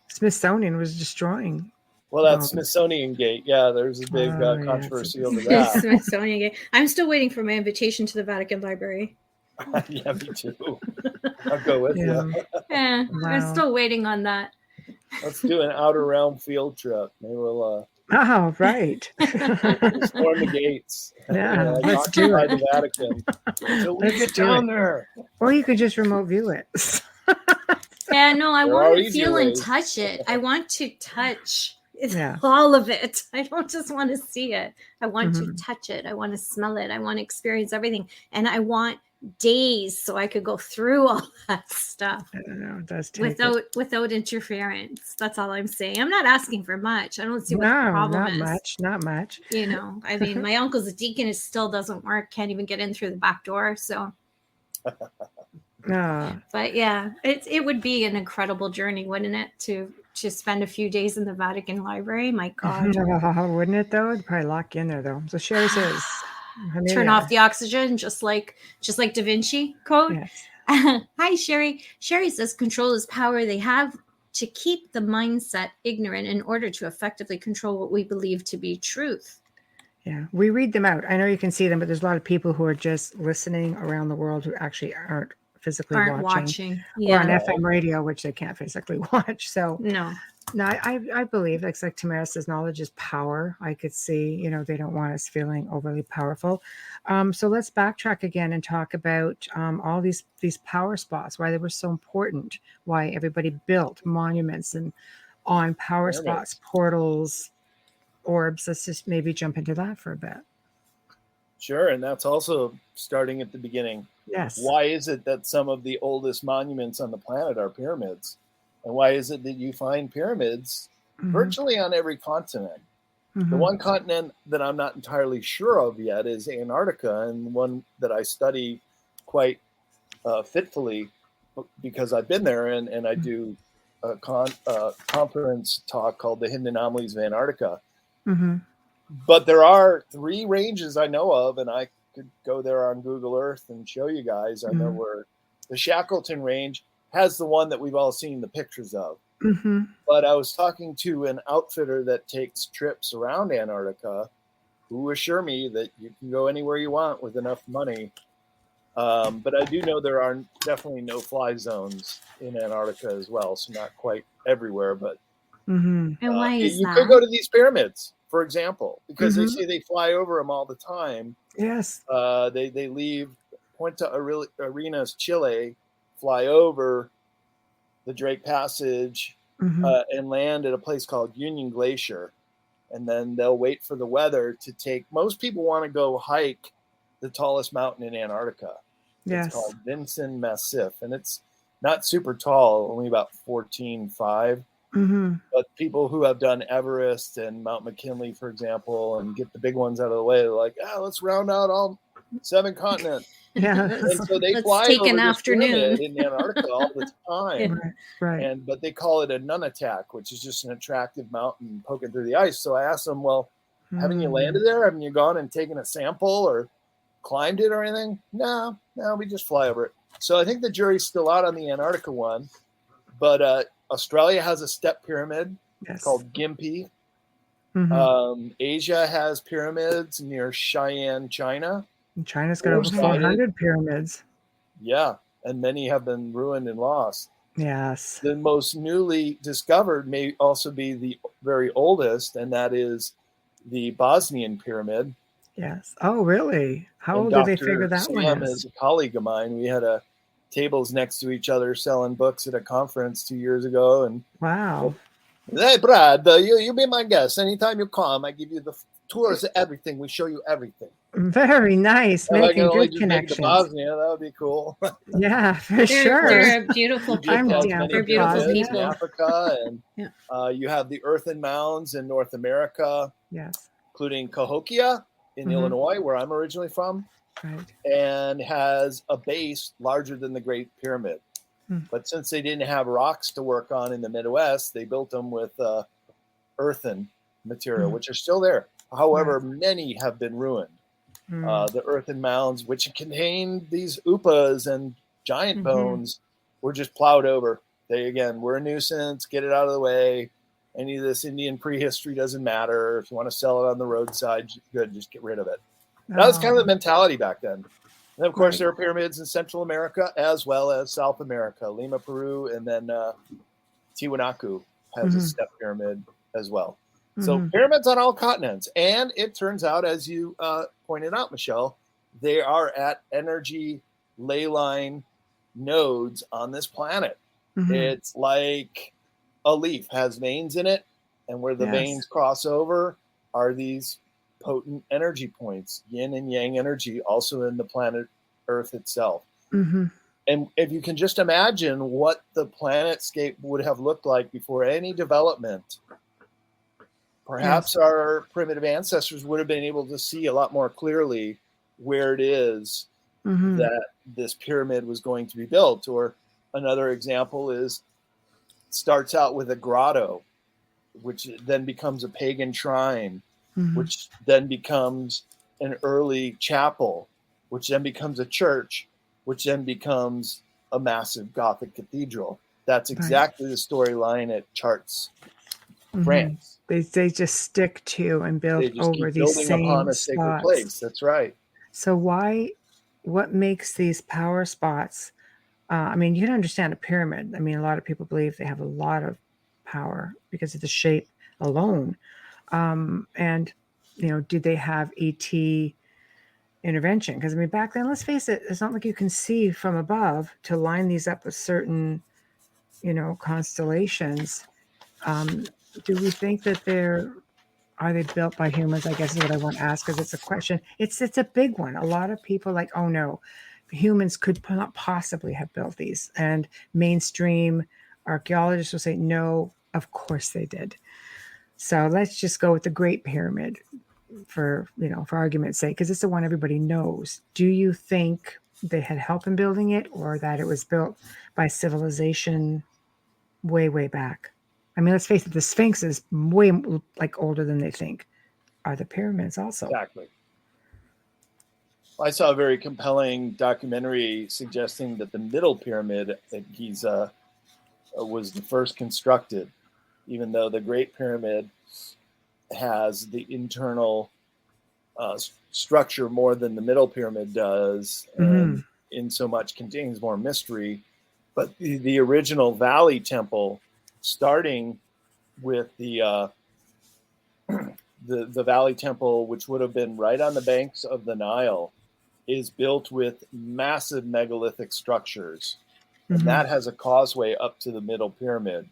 Smithsonian was destroying Well, that's Oh. Smithsonian Gate. Yeah, there's a big Oh, yeah, controversy it's- over that. Smithsonian Gate. I'm still waiting for my invitation to the Vatican Library. Yeah, me too. I'll go with Yeah. you. I'm Wow. still waiting on that. Let's do an outer realm field trip. Maybe we'll Oh, right. storm the gates. Yeah, like let's do occupy it. the Vatican. So we Let's get do down it. there. Or you could just remote view it. Yeah, no, I There are want to easier feel and ways. touch it. I want to touch Yeah. all of it. I don't just want to see it. I want to Mhm. touch it. I want to smell it. I want to experience everything. And I want days so I could go through all that stuff I don't know. It does take without interference. That's all I'm saying. I'm not asking for much. I don't see it. what the No, problem not is. much. Not much. You know, I mean, my uncle's a deacon. It still doesn't work. Can't even get in through the back door. So, No. but yeah, it would be an incredible journey, wouldn't it? To spend a few days in the Vatican Library. My God. Wouldn't it though? It'd probably lock you in there though. So Sherry says, Turn off the oxygen, just like Da Vinci Code. Yes. Hi, Sherry. Sherry says control is power. They have to keep the mindset ignorant in order to effectively control what we believe to be truth. Yeah. We read them out. I know you can see them, but there's a lot of people who are just listening around the world who actually aren't physically watching. Or on Yeah. FM radio, which they can't physically watch. So No. no, I believe, like Tamara says, knowledge is power. I could see, they don't want us feeling overly powerful. So let's backtrack again and talk about all these power spots, why they were so important, why everybody built monuments and on power spots, portals, orbs. Let's just maybe jump into that for a bit. Sure, and that's also starting at the beginning. Yes. Why is it that some of the oldest monuments on the planet are pyramids? And why is it that you find pyramids virtually on every continent? The one continent that I'm not entirely sure of yet is Antarctica, and one that I study quite fitfully because I've been there, and I do a conference talk called The Hidden Anomalies of Antarctica. But there are 3 ranges I know of, and I could go there on Google Earth and show you guys. I know where the Shackleton Range has the one that we've all seen the pictures of. But I was talking to an outfitter that takes trips around Antarctica who assure me that you can go anywhere you want with enough money. But I do know there are definitely no-fly zones in Antarctica as well, so not quite everywhere. But And why is you that? could go to these pyramids, for example, because they say they fly over them all the time. Yes. They leave Punta Arenas, Chile, fly over the Drake Passage and land at a place called Union Glacier. And then they'll wait for the weather to take. Most people want to go hike the tallest mountain in Antarctica. Yes. It's called Vinson Massif. And it's not super tall, only about 14.5. But people who have done Everest and Mount McKinley, for example, and get the big ones out of the way, they're like, let's round out all 7 continents. Yeah. And so they fly take over an this afternoon pyramid in Antarctica all the time. Right. But they call it a nunatak, which is just an attractive mountain poking through the ice. So I asked them, well, haven't you landed there? Haven't you gone and taken a sample or climbed it or anything? No, we just fly over it. So I think the jury's still out on the Antarctica one. But Australia has a step pyramid called Gympie. Asia has pyramids near Cheyenne, China. And China's got over 400 pyramids. Yeah, and many have been ruined and lost. Yes. The most newly discovered may also be the very oldest, and that is the Bosnian pyramid. Yes. Oh, really? How old did they figure that one Sam is? is a colleague of mine. We had tables next to each other selling books at a conference 2 years ago. And wow. Hey, Brad, you be my guest. Anytime you come, I give you the tours of everything. We show you everything. Very nice. Making good Make connections. Bosnia, that would be cool. Yeah, for sure. They're beautiful people. They're beautiful people. In Africa, and you have the earthen mounds in North America. Yes. Including Cahokia in Illinois, where I'm originally from. Right. And has a base larger than the Great Pyramid. But since they didn't have rocks to work on in the Midwest, they built them with earthen material, which are still there. However, many have been ruined. The earthen mounds, which contained these upas and giant bones, were just plowed over. They, again, were a nuisance. Get it out of the way. Any of this Indian prehistory doesn't matter. If you want to sell it on the roadside, good, just get rid of it. That was kind of the mentality back then. And of course, there are pyramids in Central America as well as South America, Lima, Peru, and then Tiwanaku has a step pyramid as well. So pyramids on all continents. And it turns out, as you pointed out, Michelle, they are at energy ley line nodes on this planet. It's like a leaf has veins in it, and where the veins cross over are these potent energy points, yin and yang energy, also in the planet Earth itself. And if you can just imagine what the planetscape would have looked like before any development, perhaps our primitive ancestors would have been able to see a lot more clearly where it is that this pyramid was going to be built. Or another example is, starts out with a grotto, which then becomes a pagan shrine, which then becomes an early chapel, which then becomes a church, which then becomes a massive Gothic cathedral. That's exactly the storyline at Chartres, France. They just stick to and build over these same upon a spots. sacred place. That's right. So what makes these power spots? I mean, you can understand a pyramid. I mean, a lot of people believe they have a lot of power because of the shape alone. And, did they have ET intervention? Because, I mean, back then, let's face it, it's not like you can see from above to line these up with certain, constellations. Do we think that are they built by humans? I guess is what I want to ask, because it's a question. It's a big one. A lot of people are like, oh no, humans could not possibly have built these. And mainstream archaeologists will say, no, of course they did. So let's just go with the Great Pyramid for argument's sake, because it's the one everybody knows. Do you think they had help in building it, or that it was built by civilization way, way back? I mean, let's face it, the Sphinx is way older than they think. Are the pyramids also? Exactly. I saw a very compelling documentary suggesting that the middle pyramid at Giza was the first constructed, even though the Great Pyramid has the internal structure more than the middle pyramid does, and in so much contains more mystery. But the original Valley Temple, starting with the Valley Temple, which would have been right on the banks of the Nile, is built with massive megalithic structures. And that has a causeway up to the middle pyramid.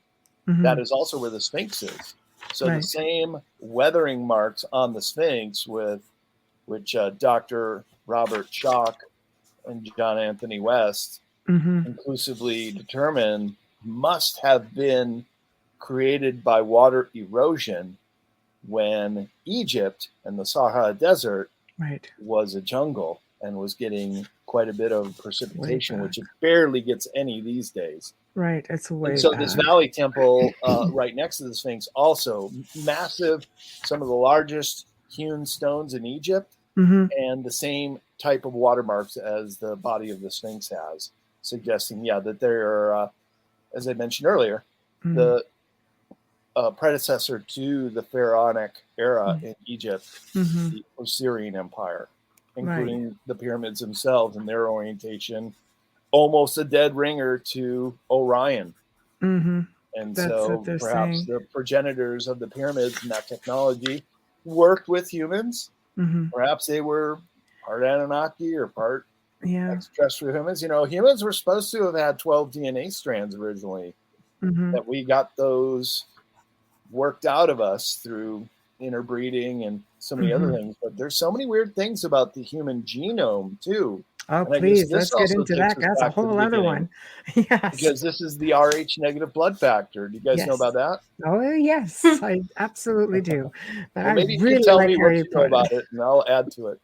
That is also where the Sphinx is. So the same weathering marks on the Sphinx, which Dr. Robert Schoch and John Anthony West conclusively determined must have been created by water erosion when Egypt and the Sahara Desert was a jungle and was getting quite a bit of precipitation, which it barely gets any these days. Right, it's way and so back. This Valley Temple right next to the Sphinx, also massive, some of the largest hewn stones in Egypt, and the same type of watermarks as the body of the Sphinx has, suggesting, that they're, as I mentioned earlier, the predecessor to the pharaonic era in Egypt, the Assyrian Empire, including the pyramids themselves and their orientation, almost a dead ringer to Orion. And That's so perhaps the progenitors of the pyramids and that technology worked with humans. Perhaps they were part Anunnaki or part extraterrestrial humans. Humans were supposed to have had 12 DNA strands originally, that we got those worked out of us through interbreeding and so many other things. But there's so many weird things about the human genome too. Oh, please, let's get into that. That's a whole other one. Yes. Because this is the Rh negative blood factor. Do you guys know about that? Oh, yes. I absolutely do. But well, maybe I really you can tell like me how what you you know about it, and I'll add to it.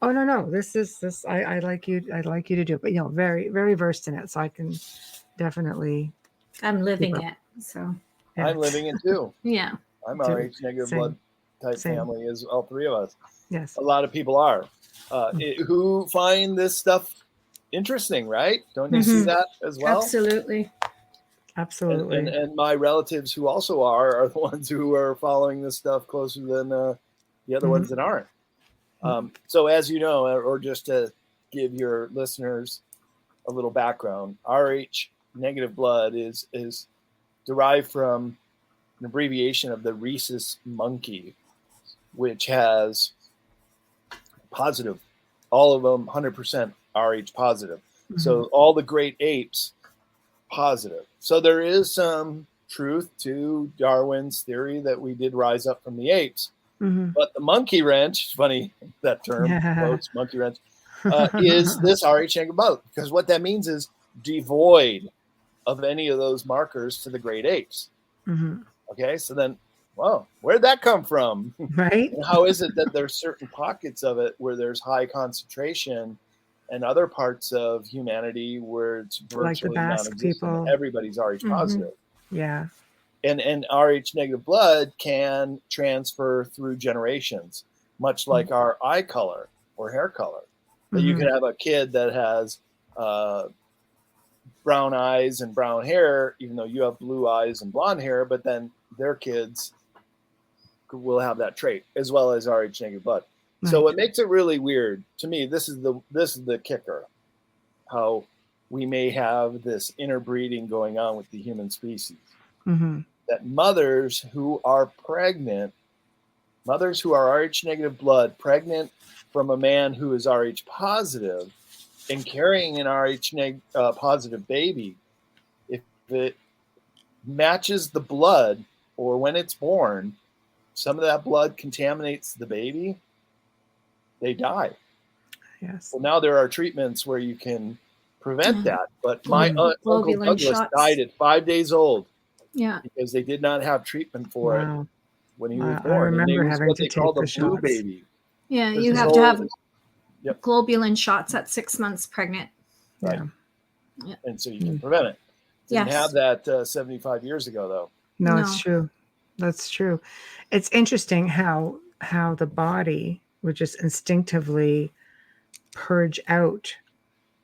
Oh, no. This I like you. I'd like you to do it. But, very, very versed in it. So I can definitely. I'm living it. So I'm living it too. Yeah. I'm Rh negative blood type family, as all three of us. Yes. A lot of people are. Who find this stuff interesting, right? Don't you see that as well? Absolutely. Absolutely. And my relatives who also are the ones who are following this stuff closer than the other ones that aren't. So as you know, or just to give your listeners a little background, Rh negative blood is derived from an abbreviation of the rhesus monkey, which has positive, all of them 100% Rh positive. So all the great apes positive. So there is some truth to Darwin's theory that we did rise up from the apes. But the monkey wrench, funny that term, folks, monkey wrench, is this Rh negative blood, because what that means is devoid of any of those markers to the great apes. Okay, so then, well, where'd that come from? Right? And how is it that there's certain pockets of it where there's high concentration, and other parts of humanity where it's virtually Like the Basque non-existent? people. Everybody's Rh positive. Yeah. And Rh negative blood can transfer through generations, much like our eye color or hair color. That you could have a kid that has brown eyes and brown hair, even though you have blue eyes and blonde hair, but then their kids will have that trait as well as Rh negative blood. So what makes it really weird to me, this is the kicker, how we may have this interbreeding going on with the human species. That mothers who are pregnant, mothers who are Rh negative blood, pregnant from a man who is Rh positive and carrying an Rh positive baby, if it matches the blood, or when it's born, some of that blood contaminates the baby, they die. Yes. Well, now there are treatments where you can prevent that. But my Uncle Douglas died at 5 days old. Yeah. Because they did not have treatment for it when he was born. I remember and having what to they take called the a blue shots. baby. Yeah, you have to have globulin shots at 6 months pregnant. Right. And so you can prevent it. Didn't have that 75 years ago, though. No, it's true. That's true. It's interesting how the body would just instinctively purge out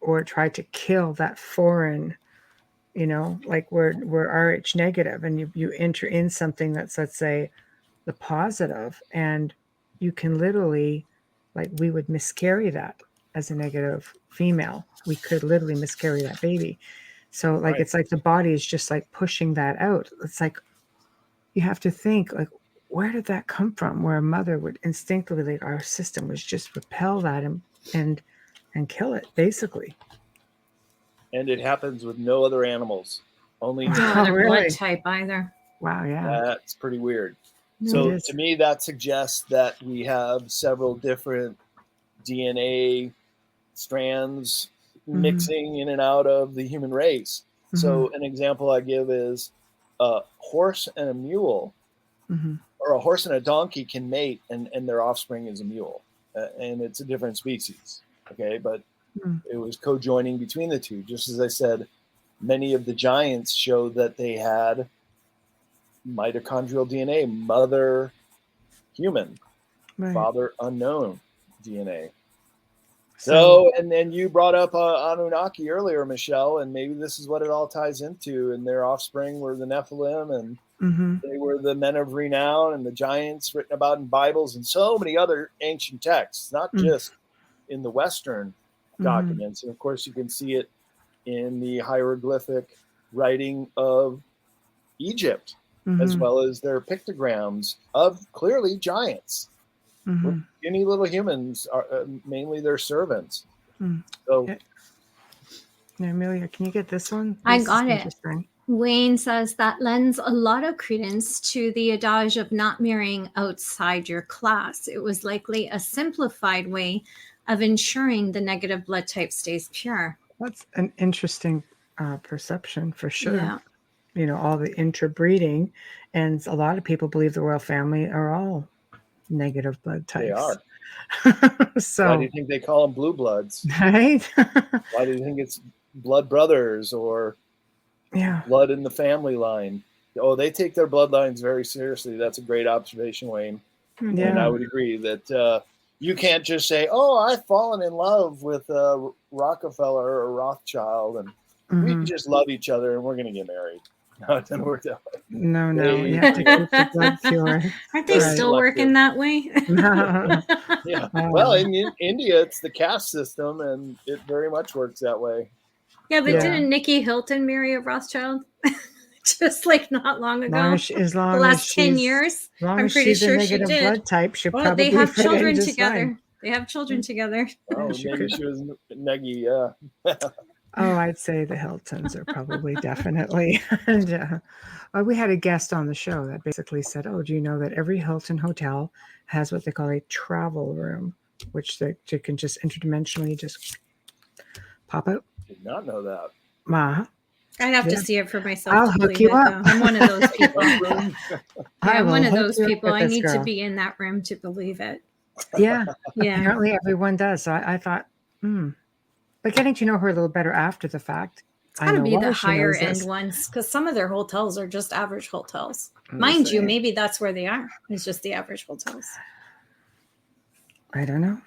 or try to kill that foreign, like we're Rh negative, and you enter in something that's, let's say, the positive, and you can literally, like, we would miscarry that as a negative female. We could literally miscarry that baby. So like it's like the body is just like pushing that out. It's like you have to think, like, where did that come from? Where a mother would instinctively, like, our system was just repel that and kill it, basically. And it happens with no other animals. Only no other blood type either. Wow, yeah. That's pretty weird. So to me, that suggests that we have several different DNA strands mixing in and out of the human race. So an example I give is a horse and a mule, or a horse and a donkey can mate, and their offspring is a mule, and it's a different species. Okay, but it was co-joining between the two. Just as I said, many of the giants showed that they had mitochondrial DNA, mother human, father unknown DNA. So, and then you brought up Anunnaki earlier, Michelle, and maybe this is what it all ties into. And their offspring were the Nephilim, and they were the men of renown, and the giants written about in Bibles and so many other ancient texts, not just in the Western documents. And of course, you can see it in the hieroglyphic writing of Egypt, as well as their pictograms of clearly giants. Any little humans are mainly their servants. So, now, Amelia, can you get this one? I got it. Wayne says that lends a lot of credence to the adage of not marrying outside your class. It was likely a simplified way of ensuring the negative blood type stays pure. That's an interesting perception for sure. Yeah. All the interbreeding, and a lot of people believe the royal family are all negative blood types. They are. So why do you think they call them blue bloods? Right? Why do you think it's blood brothers or blood in the family line? Oh, they take their bloodlines very seriously. That's a great observation, Wayne. Yeah. And I would agree that you can't just say, oh, I've fallen in love with Rockefeller or Rothschild, and we just love each other and we're going to get married. No, it didn't work that way. No, you have to keep the blood pure. Aren't they Right. still working that way? Yeah. Well, in India, it's the caste system, and it very much works that way. Yeah, but Yeah. didn't Nikki Hilton marry a Rothschild? Just like not long ago. As long the as last 10 she's- years. As long I'm as pretty she's sure a she negative did. blood type, she'll Well, probably they have fit in children just together. fine. They have children together. Oh, she maybe could. she was Neggy, yeah. Oh, I'd say the Hiltons are probably definitely. And we had a guest on the show that basically said, "Oh, do you know that every Hilton hotel has what they call a travel room, which they can just interdimensionally just pop out?" Did not know that. I'd have to Yeah. see it for myself. I'll to hook believe you it, up. though. I'm one of those people. I'm will one of hook those you up people. with I this need to girl. be in that room to believe it. Yeah, Yeah. apparently everyone does. So I thought, but getting to know her a little better after the fact, It's got to be the she higher knows end this. ones because some of their hotels are just average hotels. I'm Mind just you, saying. maybe that's where they are. It's just the average hotels. I don't know.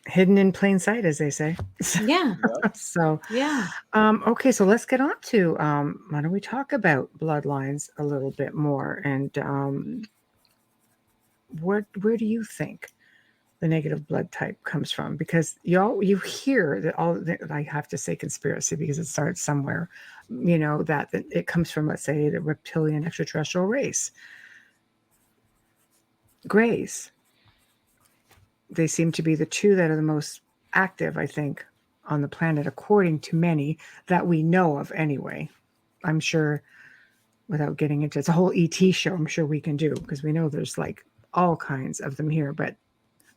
Hidden in plain sight, as they say. Yeah. So, Yeah. okay, so let's get on to why don't we talk about bloodlines a little bit more, and where do you think the negative blood type comes from? Because you hear that I have to say conspiracy because it starts somewhere, that it comes from, let's say, the reptilian extraterrestrial race. Greys. They seem to be the two that are the most active, I think, on the planet, according to many that we know of anyway. I'm sure, without getting into it's a whole ET show, I'm sure we can do, because we know there's like all kinds of them here. But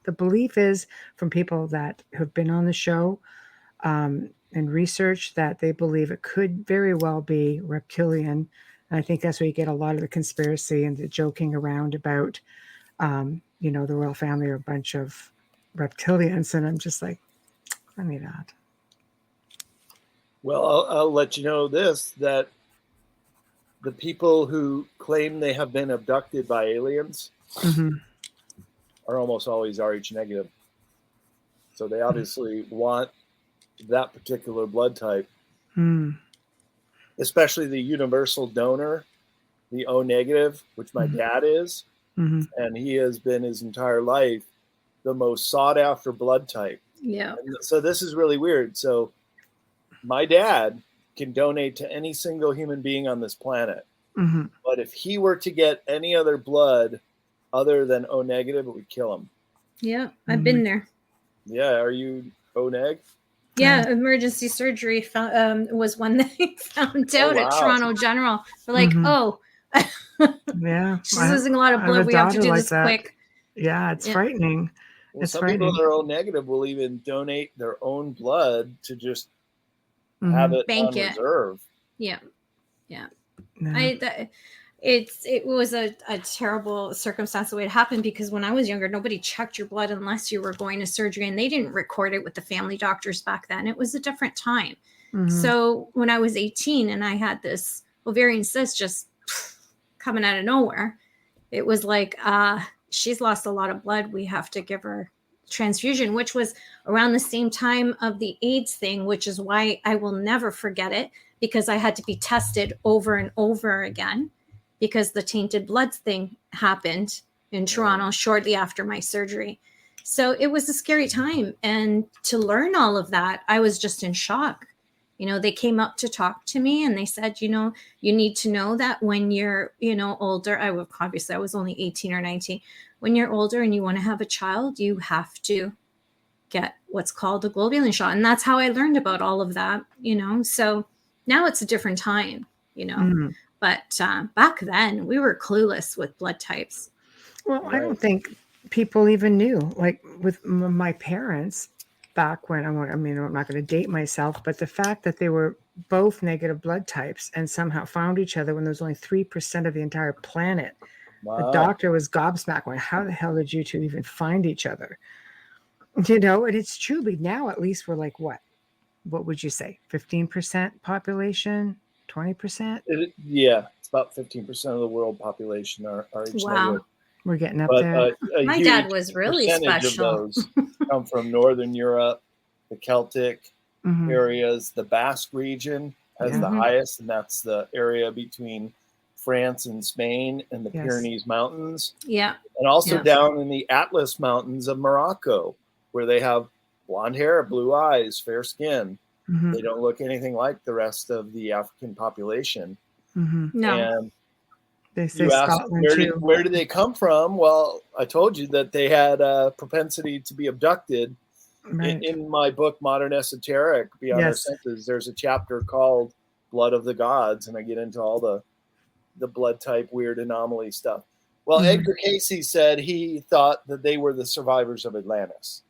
the belief is from people that have been on the show and research that they believe it could very well be reptilian. And I think that's where you get a lot of the conspiracy and the joking around about, the royal family are a bunch of reptilians. And I'm just like, funny that. Well, I'll let you know that the people who claim they have been abducted by aliens are almost always Rh negative. So they obviously want that particular blood type, especially the universal donor, the O negative, which my dad is. And he has been his entire life the most sought after blood type. Yeah. And so this is really weird. So my dad can donate to any single human being on this planet. But if he were to get any other blood other than O negative, it would kill him. Yeah. I've been there. Yeah. Are you O neg? Yeah. Emergency surgery was one that they found out at Toronto General. They're like, yeah, she's losing a lot of blood. We have to do this quick. Yeah, it's frightening. Well, some people that are O negative will even donate their own blood to just have it Bank on it. reserve. Yeah. No. It was a terrible circumstance the way it happened, because when I was younger, nobody checked your blood unless you were going to surgery, and they didn't record it with the family doctors back then. It was a different time. So when I was 18 and I had this ovarian cyst just coming out of nowhere, it was like, she's lost a lot of blood. We have to give her transfusion, which was around the same time of the AIDS thing, which is why I will never forget it, because I had to be tested over and over again because the tainted blood thing happened in Toronto shortly after my surgery. So it was a scary time. And to learn all of that, I was just in shock. They came up to talk to me and they said, you need to know that when you're, older, I was only 18 or 19. When you're older and you want to have a child, you have to get what's called a globulin shot. And that's how I learned about all of that, So now it's a different time, But back then we were clueless with blood types. Well, I don't think people even knew. Like with my parents back when, I'm not going to date myself, but the fact that they were both negative blood types and somehow found each other when there was only 3% of the entire planet. Wow. The doctor was gobsmacked going, how the hell did you two even find each other? And it's true, but now at least we're like, what would you say? 15% population, 20%? Yeah, it's about 15% of the world population are Rh negative. We're getting up there. My dad was really special. Of those come from Northern Europe, the Celtic areas. The Basque region has the highest, and that's the area between France and Spain and the Yes. Pyrenees Mountains, Yeah. and also Yes. down in the Atlas Mountains of Morocco, where they have blonde hair, blue eyes, fair skin. Mhm. They don't look anything like the rest of the African population. Mhm. No. And They say you asked, Scotland too. where did they come from? Well, I told you that they had a propensity to be abducted. Right. In my book, Modern Esoteric, Beyond Our Yes. Senses, there's a chapter called Blood of the Gods, and I get into all the blood type weird anomaly stuff. Well, Mhm. Edgar Casey said he thought that they were the survivors of Atlantis.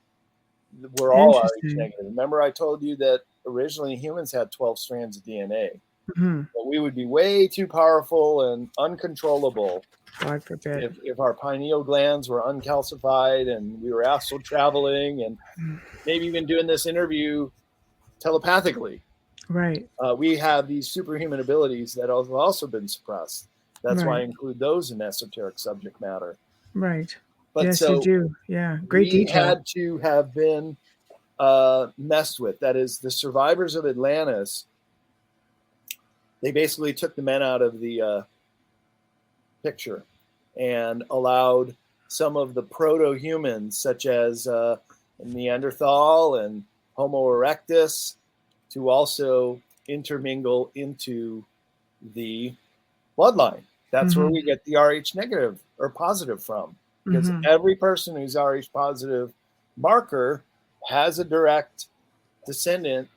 We're all Rh Interesting. negative. Remember I told you that originally humans had 12 strands of DNA. Mhm. But we would be way too powerful and uncontrollable God forbid. if our pineal glands were uncalcified and we were astral traveling and maybe even doing this interview telepathically. Right. We have these superhuman abilities that have also been suppressed. That's why I Right. include those in esoteric subject matter. Right. But Yes, so you do. Yeah. Great we detail. had to have been messed with. That is, the survivors of Atlantis, they basically took the men out of the picture and allowed some of the proto-humans, such as Neanderthal and Homo erectus, to also intermingle into the bloodline. That's where Mhm. we get the Rh negative or positive from, because Mhm. every person who's Rh positive marker has a direct descendant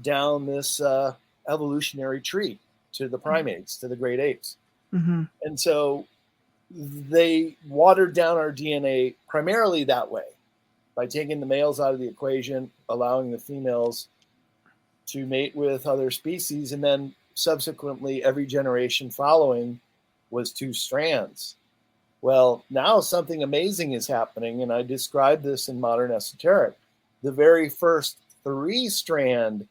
down this evolutionary tree to the primates, to the great apes. Mhm. And so they watered down our DNA primarily that way, by taking the males out of the equation, allowing the females to mate with other species, and then subsequently every generation following was 2 strands. Well, now something amazing is happening, and I described this in Modern Esoteric. The very first 3-strand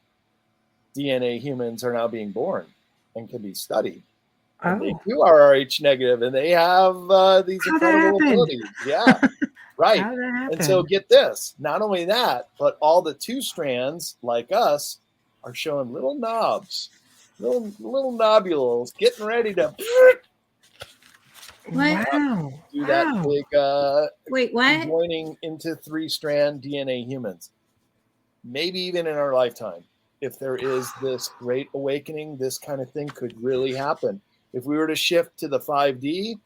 DNA humans are now being born and can be studied. And they Oh. too are Rh negative, and they have these How'd that incredible happen? abilities. Yeah, right. How did that happen? And so get this, not only that, but all the 2 strands, like us, are showing little knobs, little nobules, getting ready to What? Wow. do that Wow. big Wait, what? joining into 3-strand DNA humans. Maybe even in our lifetime. If there is this great awakening, this kind of thing could really happen. If we were to shift to the 5D,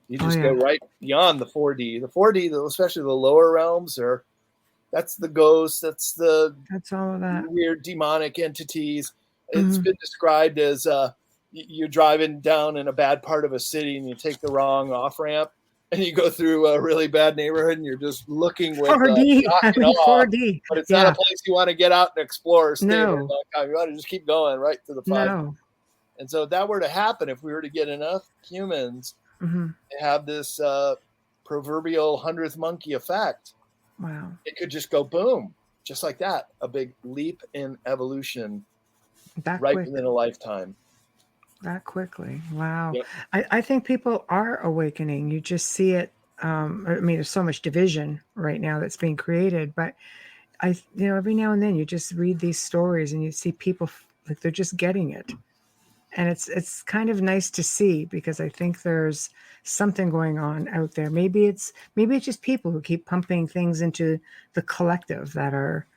you just go right beyond the 4D. The 4D, especially the lower realms, that's the ghosts, that's all of that. weird demonic entities. It's been described as you're driving down in a bad part of a city and you take the wrong off ramp and you go through a really bad neighborhood and you're just looking with 4D. shock and awe. 4D. But it's not a place you want to get out and explore or stay there No. a long time. You want to just keep going right to the 5. No. And so if that were to happen, if we were to get enough humans Mhm. to have this proverbial 100th monkey effect, Wow. it could just go boom, just like that. A big leap in evolution That right quick. within a lifetime. That quickly. Wow. Yep. I think people are awakening. You just see it. I mean, there's so much division right now that's being created, but every now and then you just read these stories and you see people like they're just getting it. And it's kind of nice to see, because I think there's something going on out there. Maybe it's just people who keep pumping things into the collective that are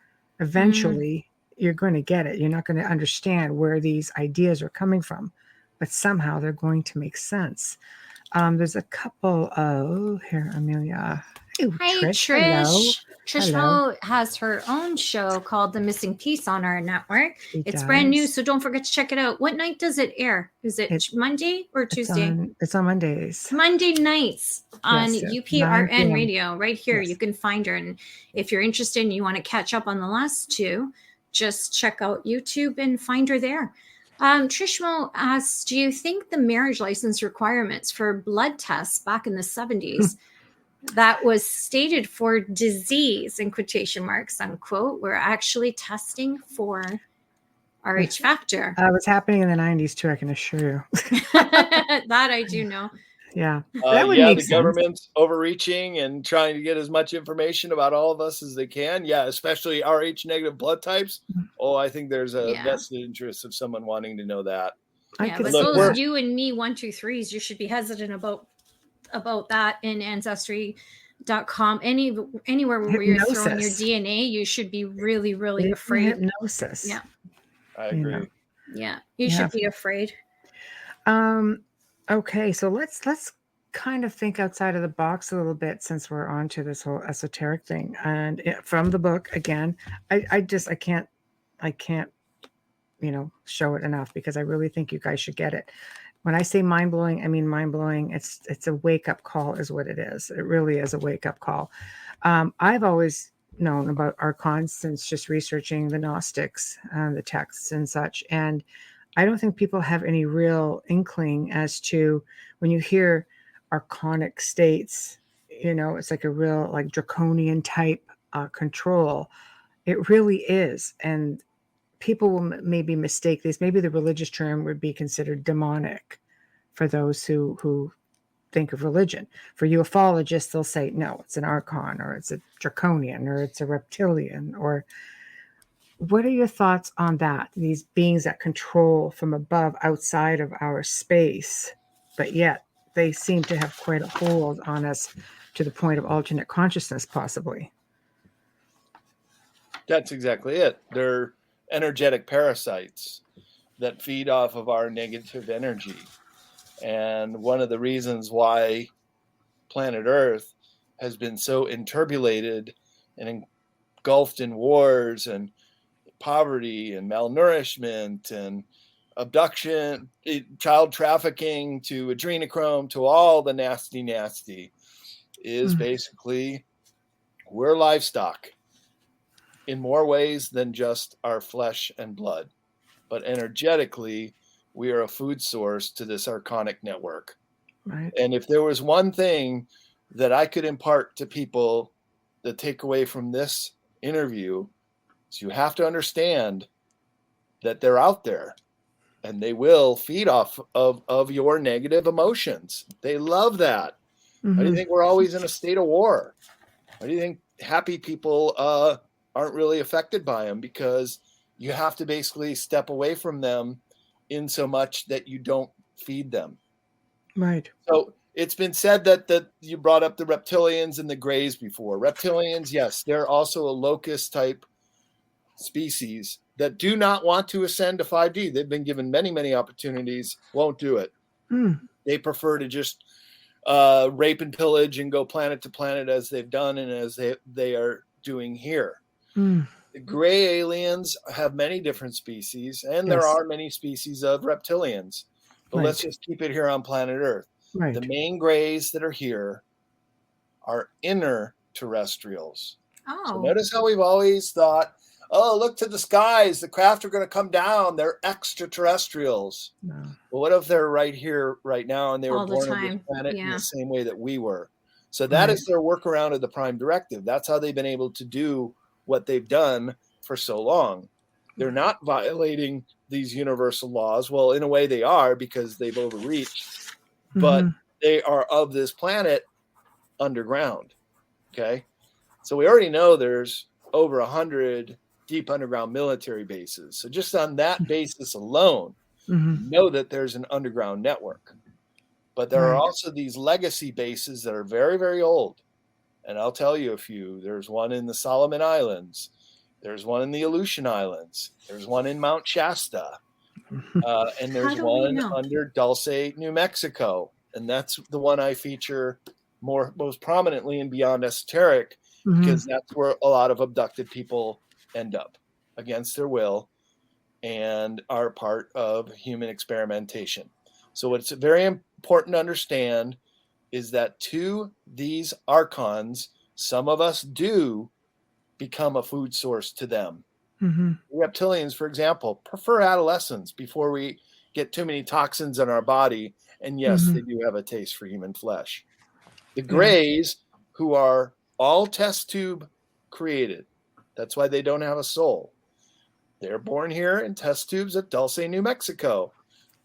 eventually you're going to get it. You're not going to understand where these ideas are coming from, but somehow they're going to make sense. There's a couple of here, Amelia. Ooh, Hi, Trish. Trish. Trish Hello. has her own show called The Missing Piece on our network. It's does. brand new, so don't forget to check it out. What night does it air? Is it Monday or Tuesday? It's on Mondays. Monday nights on Yes, 9 UPRN p.m. radio right here. Yes. You can find her. And if you're interested and you want to catch up on the last 2, just check out YouTube and find her there. Trishmo asks, do you think the marriage license requirements for blood tests back in the 70s that was stated for disease in quotation marks, unquote, were actually testing for RH factor? It was happening in the 90s too, I can assure you. That I do know. Yeah. That would yeah, make the sense. government's overreaching and trying to get as much information about all of us as they can. Yeah, especially Rh negative blood types. Oh, I think there's a vested interest of someone wanting to know that. Yeah, but Look, those you and me 1, 2, 3s, you should be hesitant about that in Ancestry.com. Anywhere where you're throwing your DNA, you should be really, really afraid. Hypnosis. Yeah. I agree. You know. Yeah. You should be afraid. Okay, so let's kind of think outside of the box a little bit since we're on to this whole esoteric thing. And from the book again, I can't show it enough because I really think you guys should get it. When I say mind blowing, I mean mind blowing. It's a wake up call, is what it is. It really is a wake up call. I've always known about archons since just researching the Gnostics, the texts and such, and I don't think people have any real inkling as to when you hear archonic states. It's like a real like draconian type control. It really is, and people will maybe mistake this. Maybe the religious term would be considered demonic for those who think of religion. For ufologists, they'll say, no, it's an archon, or it's a draconian, or it's a reptilian. Or what are your thoughts on that? These beings that control from above, outside of our space, but yet they seem to have quite a hold on us to the point of alternate consciousness, possibly. That's exactly it. They're energetic parasites that feed off of our negative energy. And one of the reasons why planet Earth has been so enturbulated and engulfed in wars and poverty and malnourishment and abduction, child trafficking, to adrenochrome, to all the nasty is basically we're livestock in more ways than just our flesh and blood. But energetically, we are a food source to this archonic network. Right. And if there was one thing that I could impart to people that take away from this interview, is you have to understand that they're out there and they will feed off of your negative emotions. They love that. Why do you think we're always in a state of war? Why do you think happy people aren't really affected by them? Because you have to basically step away from them in so much that you don't feed them. Right. So it's been said that you brought up the reptilians and the grays before. Reptilians, yes, they're also a locust type species that do not want to ascend to 5D. They've been given many, many opportunities, won't do it. They prefer to just rape and pillage and go planet to planet as they've done and as they are doing here. The gray aliens have many different species, and there are many species of reptilians. But let's just keep it here on planet Earth. Right. The main grays that are here are inner terrestrials. Oh. So notice how we've always thought, oh, look to the skies. The craft are going to come down. They're extraterrestrials. No. Well, what if they're right here, right now, and they were born on this planet in the same way that we were? So that is their workaround of the Prime Directive. That's how they've been able to do what they've done for so long. They're not violating these universal laws. Well, in a way they are, because they've overreached, but they are of this planet underground. Okay. So we already know there's over 100 deep underground military bases. So just on that basis alone, know that there's an underground network. But there are also these legacy bases that are very, very old. And I'll tell you a few. There's one in the Solomon Islands. There's one in the Aleutian Islands. There's one in Mount Shasta. And there's one under Dulce, New Mexico. And that's the one I feature most prominently in Beyond Esoteric, because that's where a lot of abducted people end up against their will and are part of human experimentation. So what's very important to understand is that to these archons, some of us do become a food source to them. Reptilians, for example, prefer adolescents before we get too many toxins in our body. And yes, they do have a taste for human flesh. The grays, who are all test tube created, that's why they don't have a soul. They're born here in test tubes at Dulce, New Mexico.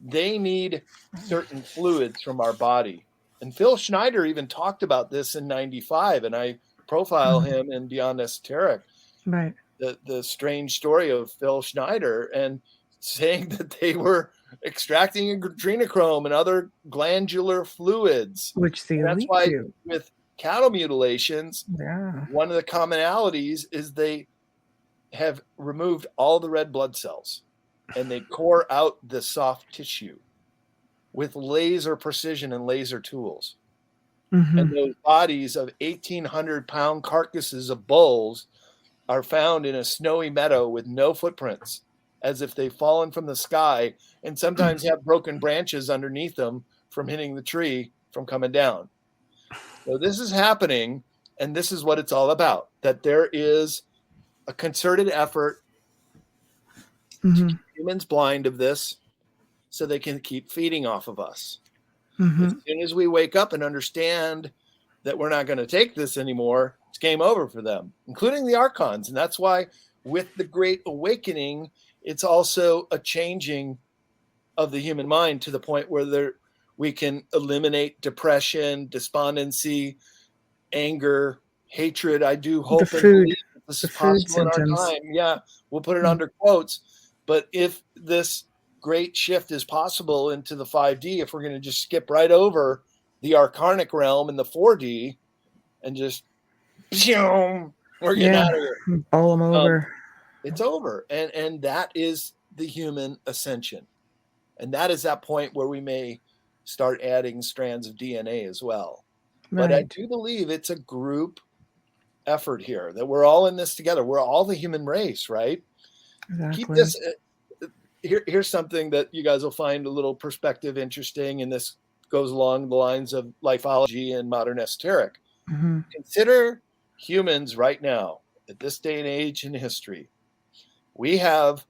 They need certain fluids from our body. And Phil Schneider even talked about this in 95, and I profile him in Beyond Esoteric. Right. The strange story of Phil Schneider. And saying that they were extracting adrenochrome and other glandular fluids. Which the And that's elite why do. with cattle mutilations, Yeah. one of the commonalities is they have removed all the red blood cells and they core out the soft tissue with laser precision and laser tools. Mm-hmm. And those bodies of 1,800-pound carcasses of bulls are found in a snowy meadow with no footprints, as if they've fallen from the sky, and sometimes have broken branches underneath them from hitting the tree from coming down. So this is happening, and this is what it's all about, that there is a concerted effort to keep humans blind of this so they can keep feeding off of us. Mm-hmm. As soon as we wake up and understand that we're not going to take this anymore, it's game over for them, including the archons. And that's why with the Great Awakening, it's also a changing of the human mind to the point where we can eliminate depression, despondency, anger, hatred. I do hope and believe that this is possible in our time. Yeah, we'll put it under quotes. But if this great shift is possible into the 5D, if we're going to just skip right over the archonic realm and the 4D and just we're getting out of here, bowl them over. It's over. And that is the human ascension. And that is that point where we may start adding strands of DNA as well. But I do believe it's a group effort here, that we're all in this together. We're all the human race, right? Exactly. Keep this. Here's something that you guys will find a little perspective interesting, and this goes along the lines of lifeology and modern esoteric. Mm-hmm. Consider humans right now, at this day and age in history. We have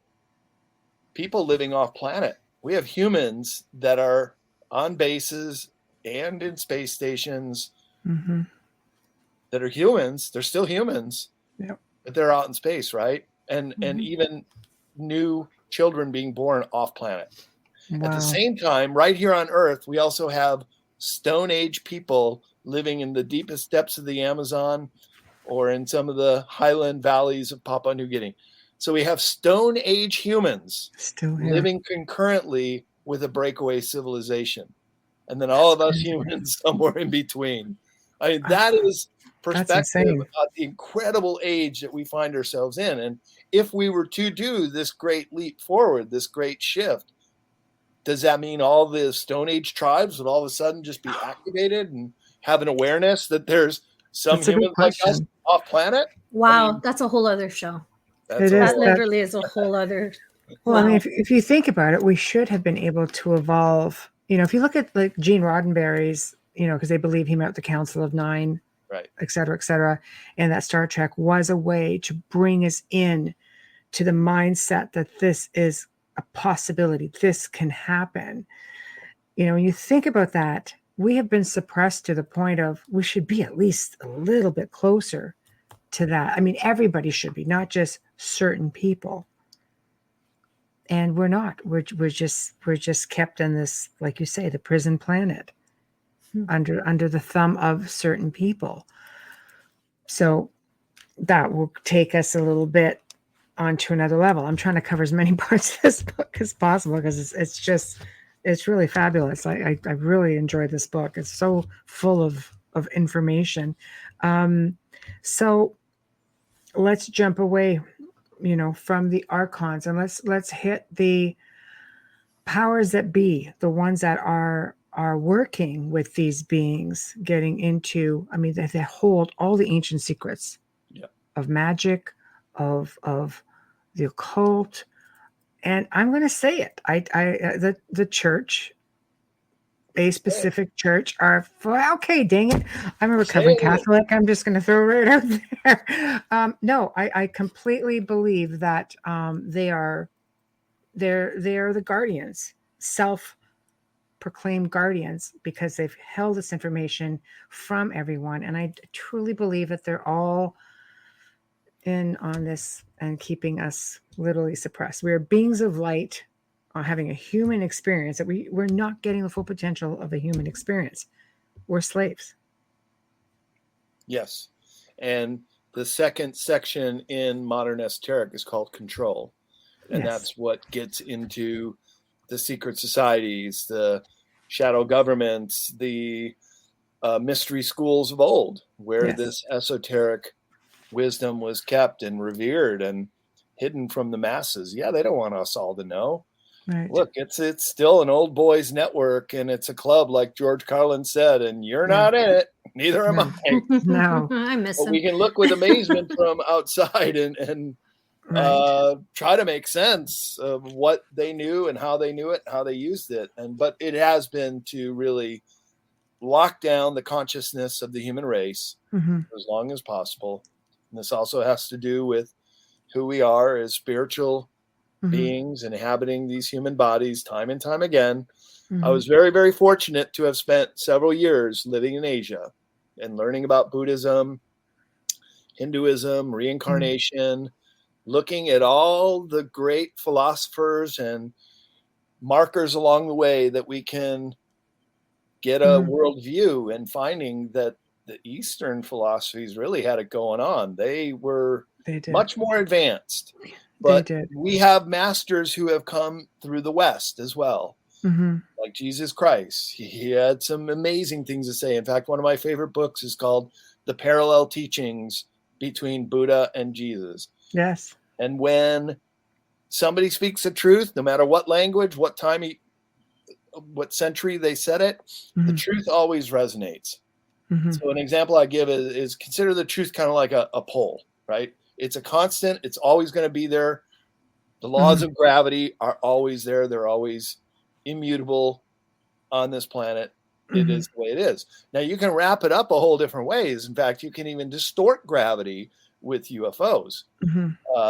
people living off planet. We have humans that are on bases and in space stations that are humans. They're still humans, but they're out in space, right? And even new children being born off planet. Wow. At the same time, right here on Earth, we also have Stone Age people living in the deepest depths of the Amazon or in some of the highland valleys of Papua New Guinea. So we have Stone Age humans living concurrently with a breakaway civilization. And then all of us humans somewhere in between. I mean, that is perspective about the incredible age that we find ourselves in. And if we were to do this great leap forward, this great shift, does that mean all the Stone Age tribes would all of a sudden just be activated and have an awareness that there's some humans like us off planet? Wow, I mean, that's a whole other show. That literally is a whole other. Well, I mean, if you think about it, we should have been able to evolve. You know, if you look at like Gene Roddenberry's, you know, because they believe he met with the Council of Nine, right, et cetera, and that Star Trek was a way to bring us in to the mindset that this is a possibility. This can happen. You know, when you think about that, we have been suppressed to the point of we should be at least a little bit closer to that. I mean, everybody should be, not just certain people. And we're not. We're just kept in this, like you say, the prison planet, under the thumb of certain people. So that will take us a little bit onto another level. I'm trying to cover as many parts of this book as possible because it's really fabulous. I really enjoyed this book. It's so full of information. So let's jump away, you know, from the archons, and let's hit the powers that be, the ones that are working with these beings, getting into, I mean, they hold all the ancient secrets of magic, of the occult. And I'm going to say it. The church, a specific church, are okay. Dang it! I'm a recovering Catholic. I'm just going to throw it right out there. No, I completely believe that they are the guardians, self-proclaimed guardians, because they've held this information from everyone, and I truly believe that they're all in on this and keeping us literally suppressed. We are beings of light, having a human experience that we're not getting the full potential of a human experience. We're slaves. Yes. And the second section in modern esoteric is called control. And Yes. that's what gets into the secret societies, the shadow governments, the mystery schools of old, where Yes. this esoteric wisdom was kept and revered and hidden from the masses. Yeah, they don't want us all to know. Right. Look, it's still an old boys network, and it's a club, like George Carlin said, and you're Yeah. not in it. Neither am No. I. No. I miss But him. we can look with amazement from outside and Right. try to make sense of what they knew and how they knew it, how they used it. But it has been to really lock down the consciousness of the human race Mm-hmm. for as long as possible. And this also has to do with who we are as spiritual Mm-hmm. beings inhabiting these human bodies time and time again. Mm-hmm. I was very, very fortunate to have spent several years living in Asia and learning about Buddhism, Hinduism, reincarnation, looking at all the great philosophers and markers along the way that we can get a worldview, and finding that the Eastern philosophies really had it going on. They were much more advanced, but we have masters who have come through the West as well, like Jesus Christ. He had some amazing things to say. In fact, one of my favorite books is called The Parallel Teachings Between Buddha and Jesus. Yes. And when somebody speaks the truth, no matter what language, what time, what century they said it, the truth always resonates. So an example I give is consider the truth kind of like a pole, right? It's a constant. It's always going to be there. The laws of gravity are always there. They're always immutable on this planet. It is the way it is. Now, you can wrap it up a whole different ways. In fact, you can even distort gravity with UFOs.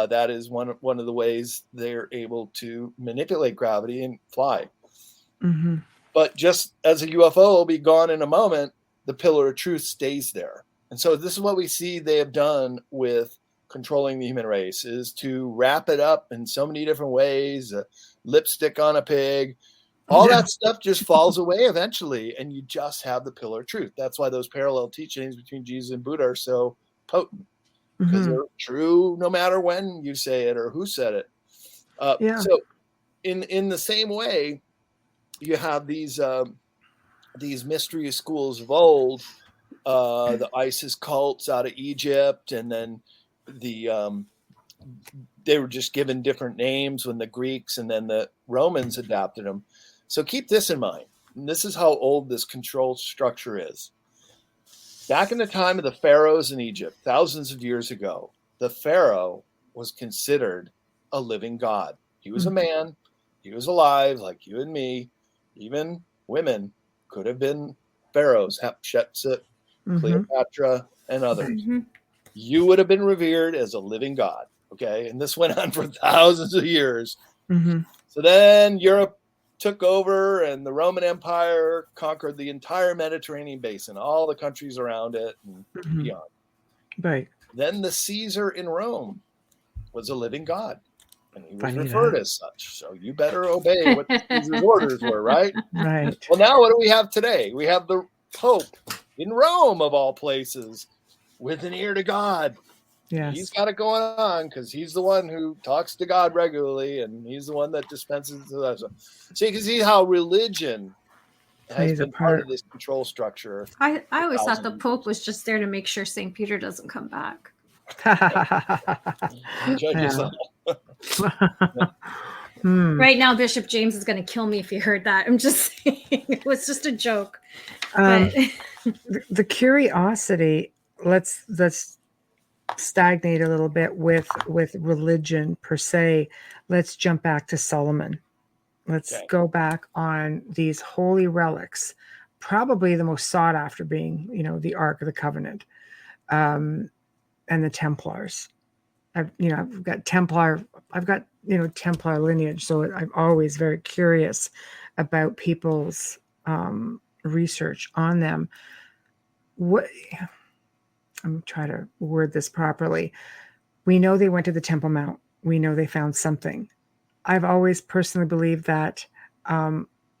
That is one of the ways they're able to manipulate gravity and fly. But just as a UFO will be gone in a moment, the pillar of truth stays there. And so this is what we see they have done with controlling the human race, is to wrap it up in so many different ways, lipstick on a pig. All that stuff just falls away eventually, and you just have the pillar of truth. That's why those parallel teachings between Jesus and Buddha are so potent, because they're true no matter when you say it or who said it. So in the same way, you have these mystery schools of old, the ISIS cults out of Egypt, and then they were just given different names when the Greeks and then the Romans adapted them. So keep this in mind. And this is how old this control structure is. Back in the time of the pharaohs in Egypt, thousands of years ago, the pharaoh was considered a living god. He was a man. He was alive like you and me. Even women could have been pharaohs, Hatshepsut, Cleopatra, and others. You would have been revered as a living god. Okay. And this went on for thousands of years. So then Europe took over, and the Roman Empire conquered the entire Mediterranean basin, all the countries around it and beyond. Right. Then the Caesar in Rome was a living god, and he was referred as such. So you better obey what Caesar's orders were, right? Right. Well, now what do we have today? We have the Pope in Rome, of all places, with an ear to God. Yes. He's got it going on because he's the one who talks to God regularly, and he's the one that dispenses to us. So you can see how religion has been part of this control structure. I always thought the Pope was just there to make sure St. Peter doesn't come back. Right now, Bishop James is going to kill me if he heard that. I'm just saying. It was just a joke. The curiosity, let's stagnate a little bit with religion per se. Let's jump back to Solomon. Let's go back on these holy relics, probably the most sought after being, the Ark of the Covenant, and the Templars. I've got Templar lineage, so I'm always very curious about people's research on them. I'm trying to word this properly. We know they went to the Temple Mount. We know they found something. I've always personally believed that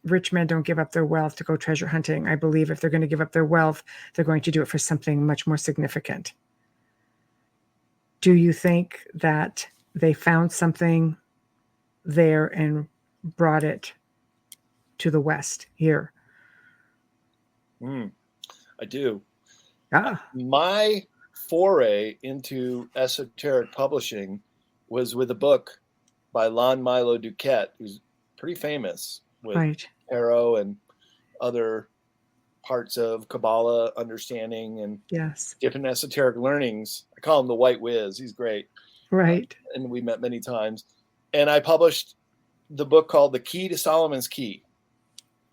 rich men don't give up their wealth to go treasure hunting. I believe if they're going to give up their wealth, they're going to do it for something much more significant. Do you think that they found something there and brought it to the West here? I do. Ah, My foray into esoteric publishing was with a book by Lon Milo Duquette, who's pretty famous with right. tarot and other parts of Kabbalah understanding and Yes. different esoteric learnings. I call him the White Whiz. He's great. Right. And we met many times. And I published the book called The Key to Solomon's Key.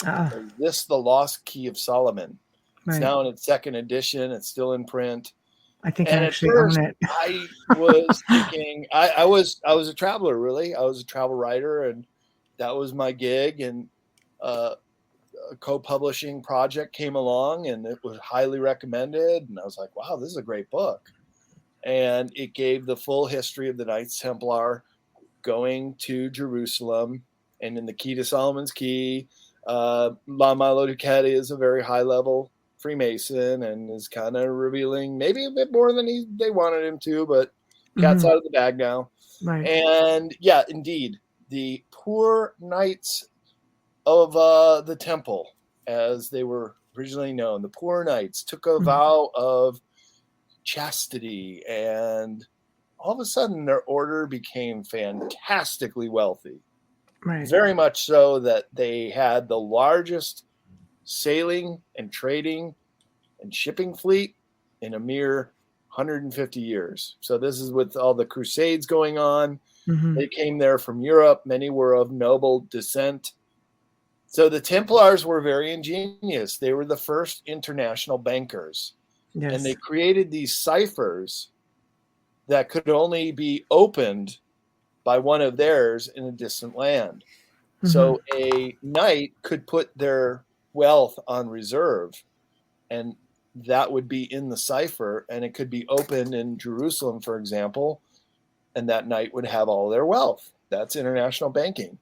Ah, Or This, the Lost Key of Solomon. It's right. now in its second edition. It's still in print. I think And I at actually first, own it. I was thinking, I was a traveler, really. I was a travel writer, and that was my gig. And a co-publishing project came along, and it was highly recommended. And I was like, wow, this is a great book. And it gave the full history of the Knights Templar going to Jerusalem. And in the Key to Solomon's Key, Lon Milo Duquette is a very high-level Freemason and is kind of revealing maybe a bit more than they wanted him to, but cat's out of the bag now. Right. And yeah, indeed, the poor knights of the temple, as they were originally known, the poor knights took a vow of chastity, and all of a sudden their order became fantastically wealthy. Right. Very much so that they had the largest sailing and trading and shipping fleet in a mere 150 years. So this is with all the crusades going on. They came there from Europe. Many were of noble descent. So the Templars were very ingenious. They were the first international bankers. Yes. And they created these ciphers that could only be opened by one of theirs in a distant land. So a knight could put their wealth on reserve, and that would be in the cipher, and it could be opened in Jerusalem, for example, and that knight would have all their wealth. That's international banking.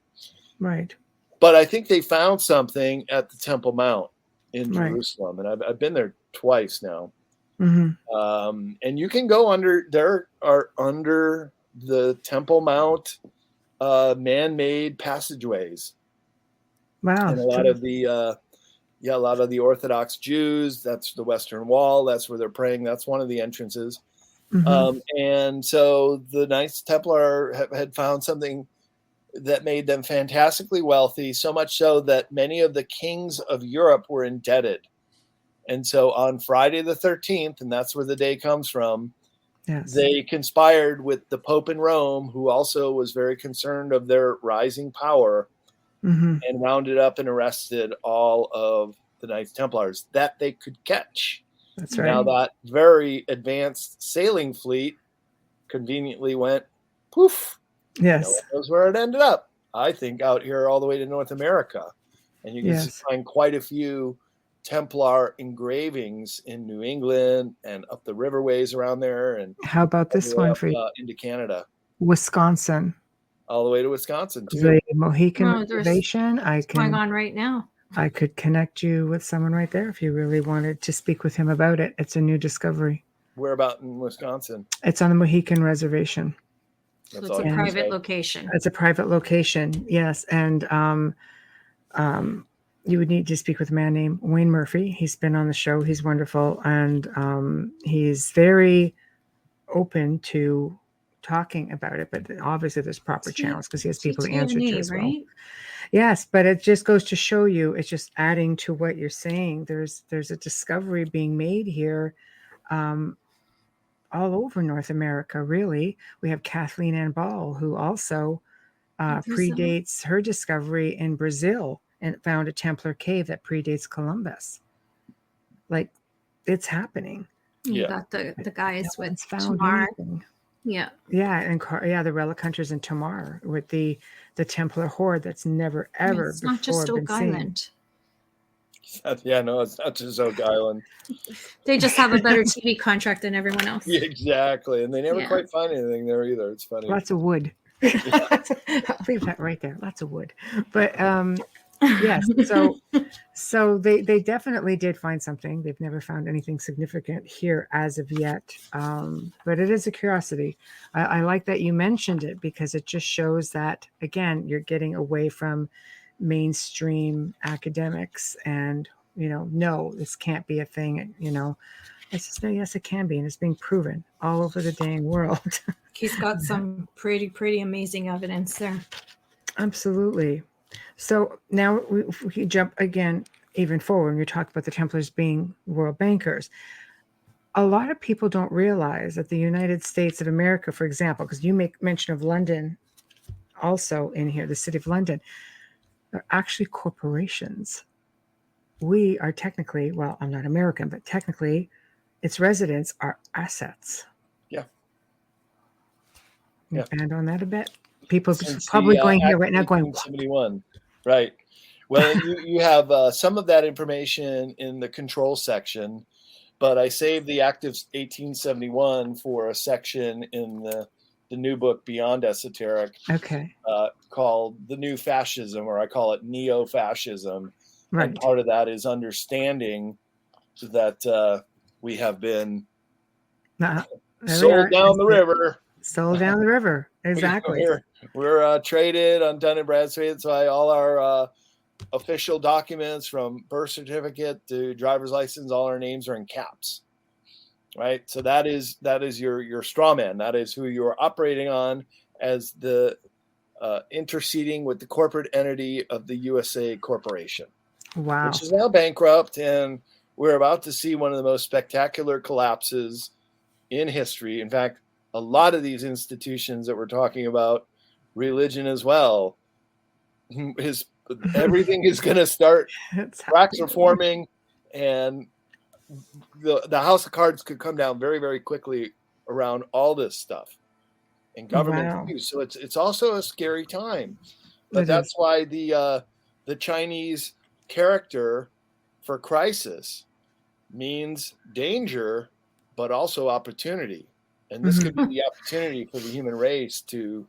Right. But I think they found something at the Temple Mount in Jerusalem, and I've been there twice now. And you can go under the Temple Mount man-made passageways. Wow. And a lot of the Orthodox Jews, that's the Western Wall. That's where they're praying. That's one of the entrances. And so the Knights Templar had found something that made them fantastically wealthy, so much so that many of the kings of Europe were indebted. And so on Friday the 13th, and that's where the day comes from, they conspired with the Pope in Rome, who also was very concerned of their rising power, and rounded up and arrested all of the Knights Templars that they could catch. That's right. Now that very advanced sailing fleet conveniently went poof. Yes. No one knows where it ended up. I think out here all the way to North America. And you can find quite a few Templar engravings in New England and up the riverways around there. And how about this one for you? Into Canada. Wisconsin. All the way to Wisconsin, too. The Mohican Reservation. Going on right now. I could connect you with someone right there if you really wanted to speak with him about it. It's a new discovery. Where about in Wisconsin? It's on the Mohican Reservation. So it's a private location. It's a private location, yes. And you would need to speak with a man named Wayne Murphy. He's been on the show. He's wonderful. And he's very open to talking about it. But obviously there's proper channels because he has people to answer to as well. Right? Yes, but it just goes to show you, it's just adding to what you're saying. There's a discovery being made here all over North America, really. We have Kathleen Ann Ball, who also predates her discovery in Brazil and found a Templar cave that predates Columbus. Like, it's happening. You got the guys with Tamar. Yeah. Yeah, and the relic hunters in Tamar with the Templar horde that's never ever it's not just Oak Island. Yeah, no, it's not just Oak Island. They just have a better TV contract than everyone else. Yeah, exactly, and they never quite find anything there either. It's funny. Lots of wood. I'll leave that right there. Lots of wood. But Yes. So they definitely did find something. They've never found anything significant here as of yet. But it is a curiosity. I like that you mentioned it because it just shows that, again, you're getting away from mainstream academics and, no, this can't be a thing. It's just, yes, it can be. And it's being proven all over the dang world. He's got some pretty amazing evidence there. Absolutely. So now we jump again even forward when you talk about the Templars being world bankers. A lot of people don't realize that the United States of America, for example, because you make mention of London also in here, the city of London, are actually corporations. We are technically, well, I'm not American, but technically its residents are assets. Yeah. You expand on that a bit? People Since probably the, going Act here of right now going, 1871. Right. Well, you have some of that information in the control section, but I saved the Act of 1871 for a section in the new book Beyond Esoteric, okay, called The New Fascism, or I call it Neo-Fascism. right. And part of that is understanding that we have been sold down the river. Sold down the river. Exactly. We're traded on Dun & Bradstreet. That's why all our official documents, from birth certificate to driver's license, all our names are in caps. Right. So that is your straw man. That is who you're operating on as the interceding with the corporate entity of the USA Corporation. Wow. Which is now bankrupt, and we're about to see one of the most spectacular collapses in history. In fact, a lot of these institutions that we're talking about, religion as well, everything is going to start, cracks are forming, and the house of cards could come down very, very quickly around all this stuff, and government too. So it's also a scary time. But that's why the Chinese character for crisis means danger, but also opportunity. And this could be the opportunity for the human race to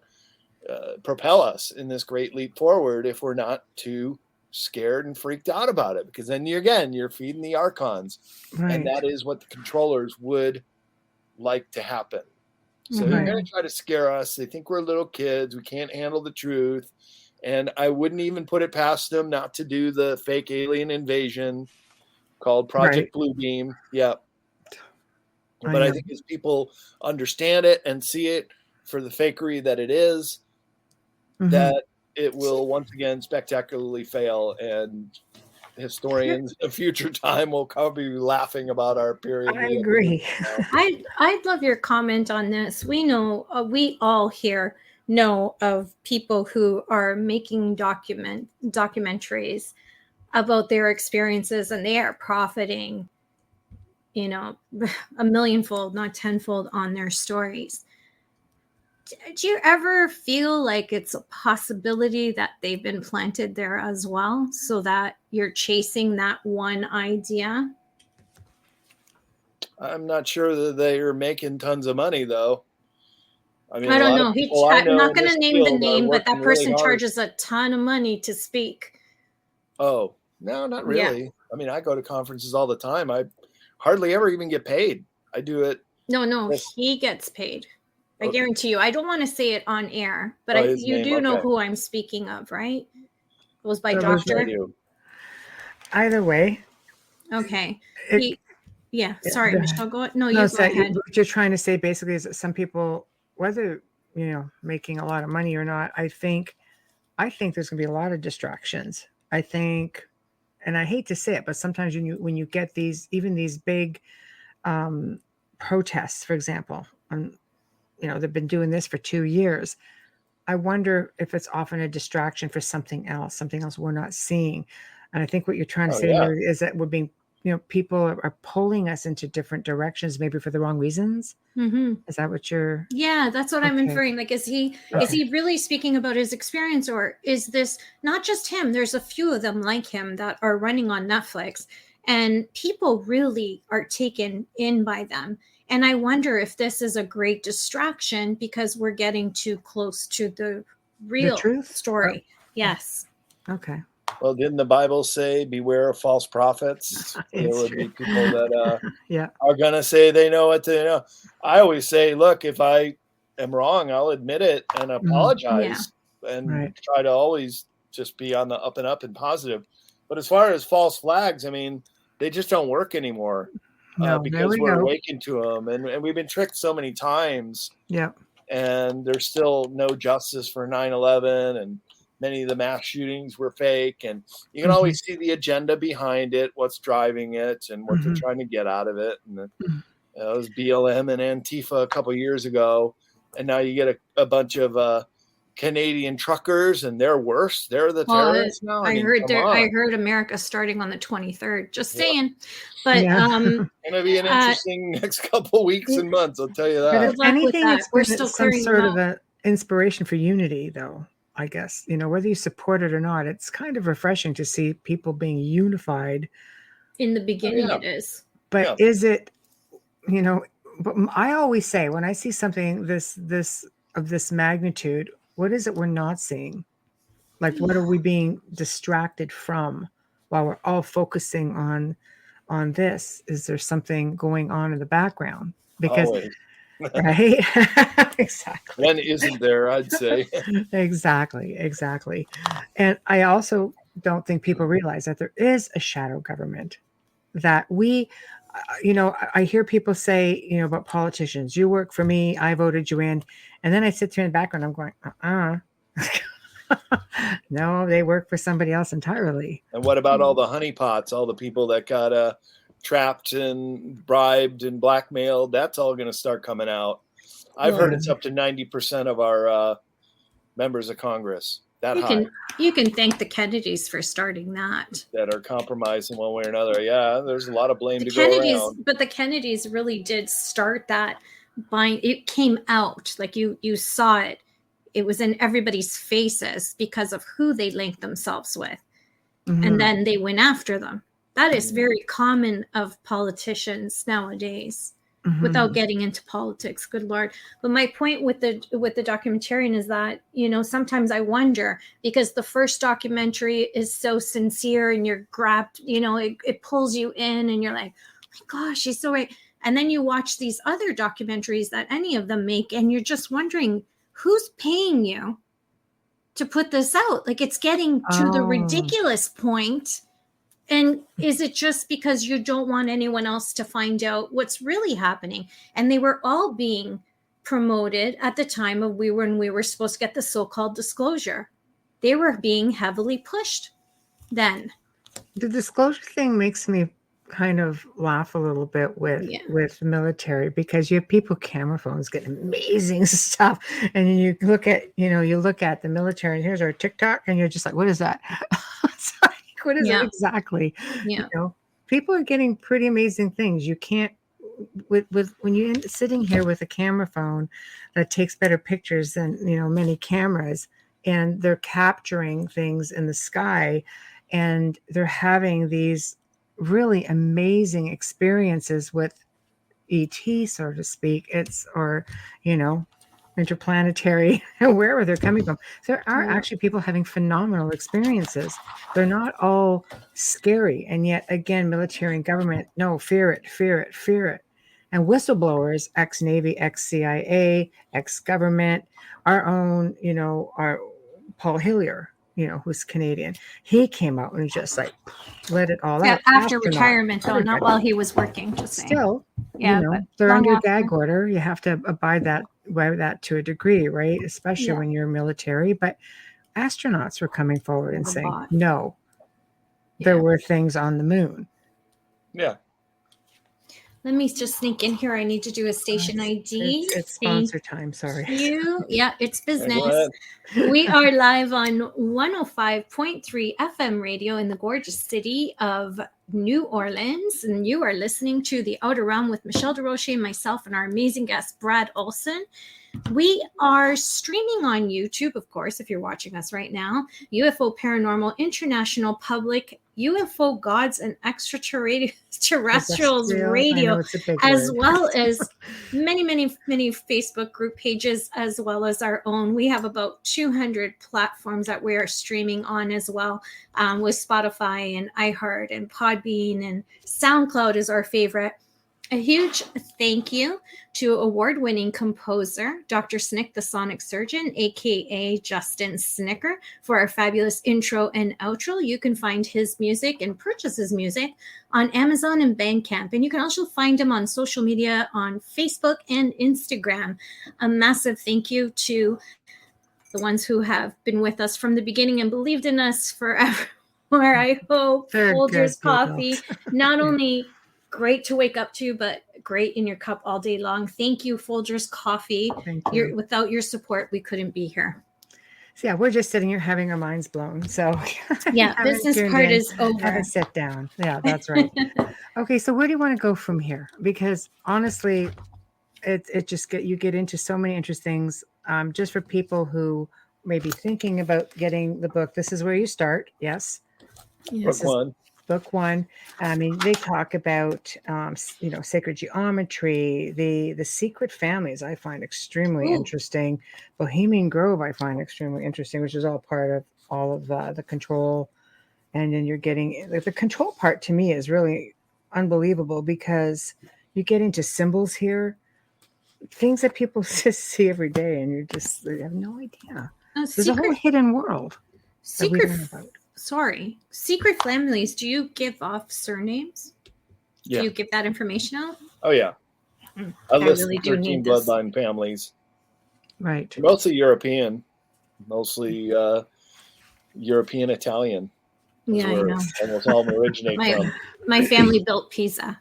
propel us in this great leap forward if we're not too scared and freaked out about it. Because then you're feeding the archons. Right. And that is what the controllers would like to happen. So they're going to try to scare us. They think we're little kids. We can't handle the truth. And I wouldn't even put it past them not to do the fake alien invasion called Project Bluebeam. Yeah. But I think as people understand it and see it for the fakery that it is, that it will once again spectacularly fail. And historians of future time will probably be laughing about our period. I agree. I'd love your comment on this. We know, we all here know of people who are making documentaries about their experiences, and they are profiting, a millionfold, not tenfold on their stories. Do you ever feel like it's a possibility that they've been planted there as well, so that you're chasing that one idea? I'm not sure that they are making tons of money, though. I mean, I don't know. I'm not going to name the name, but that person charges a ton of money to speak. Oh, no, not really. Yeah. I mean, I go to conferences all the time. I hardly ever even get paid. I do it. No, he gets paid. I guarantee you. I don't want to say it on air, but you do know who I'm speaking of, right? It was by Doctor. Either way. Okay. Sorry, Michelle, go ahead. No, you go ahead. What you're trying to say basically is that some people, whether, making a lot of money or not, I think there's going to be a lot of distractions. I think, and I hate to say it, but sometimes when you get these big protests, for example, they've been doing this for 2 years. I wonder if it's often a distraction for something else we're not seeing. And I think what you're trying to say is that we're being, people are pulling us into different directions, maybe for the wrong reasons. Mm-hmm. Is that what you're? Yeah, that's what I'm inferring. Like, is he really speaking about his experience, or is this not just him? There's a few of them like him that are running on Netflix, and people really are taken in by them. And I wonder if this is a great distraction because we're getting too close to the real story. Yes. Okay. Well, didn't the Bible say, beware of false prophets? There It's would be true. people that Yeah. are going to say they know what to know. I always say, look, if I am wrong, I'll admit it and apologize and Right. try to always just be on the up and up and positive. But as far as false flags, I mean, they just don't work anymore No, there because we we're go. awakened to them. And we've been tricked so many times. Yep. And there's still no justice for 9/11, and many of the mass shootings were fake. And you can always see the agenda behind it, what's driving it, and what they're trying to get out of it. And it was BLM and Antifa a couple years ago, and now you get a bunch of Canadian truckers, and they're worse. They're the terrorists now. I mean, I heard America starting on the 23rd. Just saying. But Yeah. It's going to be an interesting next couple weeks and months. I'll tell you But that. if anything, it's We're been still some clearing sort them of an inspiration for unity, though. I guess, whether you support it or not, it's kind of refreshing to see people being unified. in the beginning. Yeah. It is. But is it, but I always say when I see something this of this magnitude, what is it we're not seeing? Like, what are we being distracted from while we're all focusing on this? Is there something going on in the background? Because Always. right? Exactly. When isn't there, I'd say. Exactly. And I also don't think people realize that there is a shadow government, that we, I hear people say, about politicians, you work for me, I voted you in. And then I sit there in the background, I'm going, no, they work for somebody else entirely. And what about all the honeypots, all the people that got trapped and bribed and blackmailed? That's all going to start coming out. I've heard it's up to 90% of our members of Congress. You can thank the Kennedys for starting that. That are compromised in one way or another. Yeah, there's a lot of blame to go around. But the Kennedys really did start that. It came out, like you saw it. It was in everybody's faces because of who they linked themselves with. And then they went after them. That is very common of politicians nowadays, without getting into politics. Good Lord. But my point with the documentarian is that, sometimes I wonder, because the first documentary is so sincere and you're grabbed, it pulls you in and you're like, oh my gosh, she's so right. And then you watch these other documentaries that any of them make, and you're just wondering, who's paying you to put this out? Like, it's getting to the ridiculous point. And is it just because you don't want anyone else to find out what's really happening? And they were all being promoted at the time of when we were supposed to get the so-called disclosure. They were being heavily pushed then. The disclosure thing makes me kind of laugh a little bit with the military, because you have people with camera phones getting amazing stuff, and you look at the military, and here's our TikTok, and you're just like, what is that? It's like, what is it exactly? People are getting pretty amazing things. You can't with when you're sitting here with a camera phone that takes better pictures than many cameras, and they're capturing things in the sky, and they're having these really amazing experiences with ET, so to speak. Interplanetary, wherever they're coming from. There are actually people having phenomenal experiences. They're not all scary. And yet again, military and government, no, fear it. And whistleblowers, ex-Navy, ex-CIA, ex-government, our own, our Paul Hillier, who's Canadian, he came out and just like let it all out. After retirement, though, not while he was working. Just saying. Still, they're under gag order. You have to abide by that to a degree, right? Especially when you're military. But astronauts were coming forward and saying, no, there were things on the moon. Yeah. Let me just sneak in here. I need to do a station ID. It's sponsor time. Sorry. Yeah, it's business. We are live on 105.3 FM radio in the gorgeous city of New Orleans. And you are listening to The Outer Realm with Michelle DeRoche, myself, and our amazing guest, Brad Olsen. We are streaming on YouTube, of course, if you're watching us right now. UFO Paranormal International Public UFO Gods and Extraterrestrials I know Radio, it's a big as word. well as many Facebook group pages, as well as our own. We have about 200 platforms that we are streaming on as well, with Spotify and iHeart and Podbean, and SoundCloud is our favorite. A huge thank you to award-winning composer Dr. Snick the Sonic Surgeon, aka Justin Snicker, for our fabulous intro and outro. You can find his music and purchase his music on Amazon and Bandcamp, and you can also find him on social media on Facebook and Instagram. A massive thank you to the ones who have been with us from the beginning and believed in us forever. Where I hope They're Folgers good people. Coffee not only great to wake up to, but great in your cup all day long. Thank you, Folgers Coffee. Thank you. Without your support, we couldn't be here. So yeah, we're just sitting here having our minds blown. So Yeah, business part is Have over. a sit down. Yeah, that's right. Okay, so where do you want to go from here? Because honestly, it just you get into so many interesting things. Just for people who may be thinking about getting the book, this is where you start. Yes. Book one. Book one. I mean, they talk about sacred geometry, the secret families. I find extremely interesting. Bohemian Grove, I find extremely interesting, which is all part of all of the control. And then you're getting the control part. To me is really unbelievable, because you get into symbols here, things that people just see every day, and you have no idea. There's a whole hidden world that we don't know about. Secret families. Do you give off surnames? Yeah. Do you give that information out? Oh yeah. I list really do 13 need this. bloodline families. Right. Mostly European. Mostly European Italian. Yeah, I know. Almost all them originate from. My family built Pisa.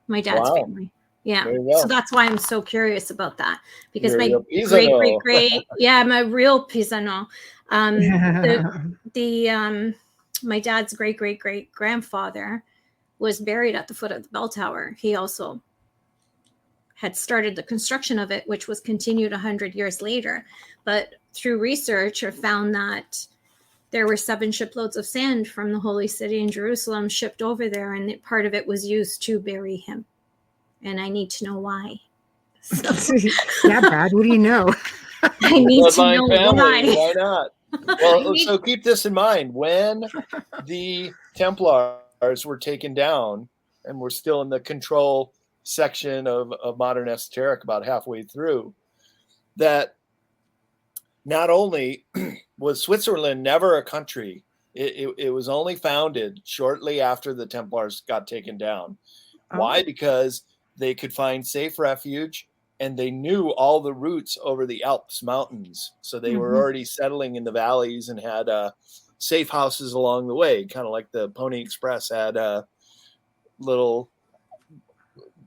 My dad's Wow. family. Yeah. There you go. So that's why I'm so curious about that. Because You're my a Pisano. great, I'm a real Pisano. My dad's great grandfather was buried at the foot of the bell tower. He also had started the construction of it, which was continued 100 years later. But through research, I found that there were 7 shiploads of sand from the holy city in Jerusalem shipped over there, and part of it was used to bury him. And I need to know why. So, yeah, Brad, what do you know? I need to know family, why. Why not? Well, so keep this in mind. When the Templars were taken down and we're still in the control section of modern esoteric about halfway through, that not only was Switzerland never a country, it was only founded shortly after the Templars got taken down. Why? Because they could find safe refuge, and they knew all the routes over the Alps mountains. So they were already settling in the valleys and had safe houses along the way, kind of like the Pony Express had little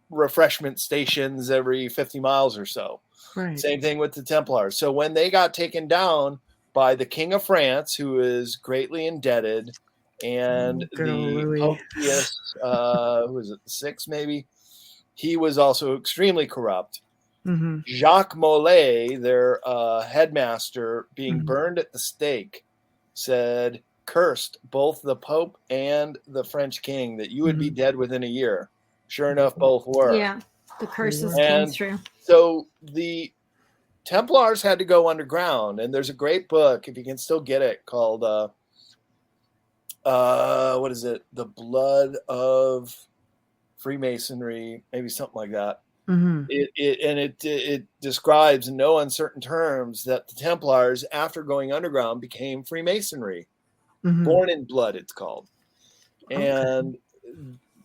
refreshment stations every 50 miles or so. Right. Same thing with the Templars. So when they got taken down by the King of France, who is greatly indebted, and the Pope Pius, who was it, 6 maybe? He was also extremely corrupt. Mm-hmm. Jacques Molay, their headmaster, being burned at the stake, said, cursed both the Pope and the French king that you would be dead within a year. Sure enough, both were. Yeah, the curses came through. So the Templars had to go underground, and there's a great book, if you can still get it, called what is it? The Blood of Freemasonry, maybe something like that. Mm-hmm. It describes in no uncertain terms that the Templars, after going underground, became Freemasonry. Born in blood, it's called. And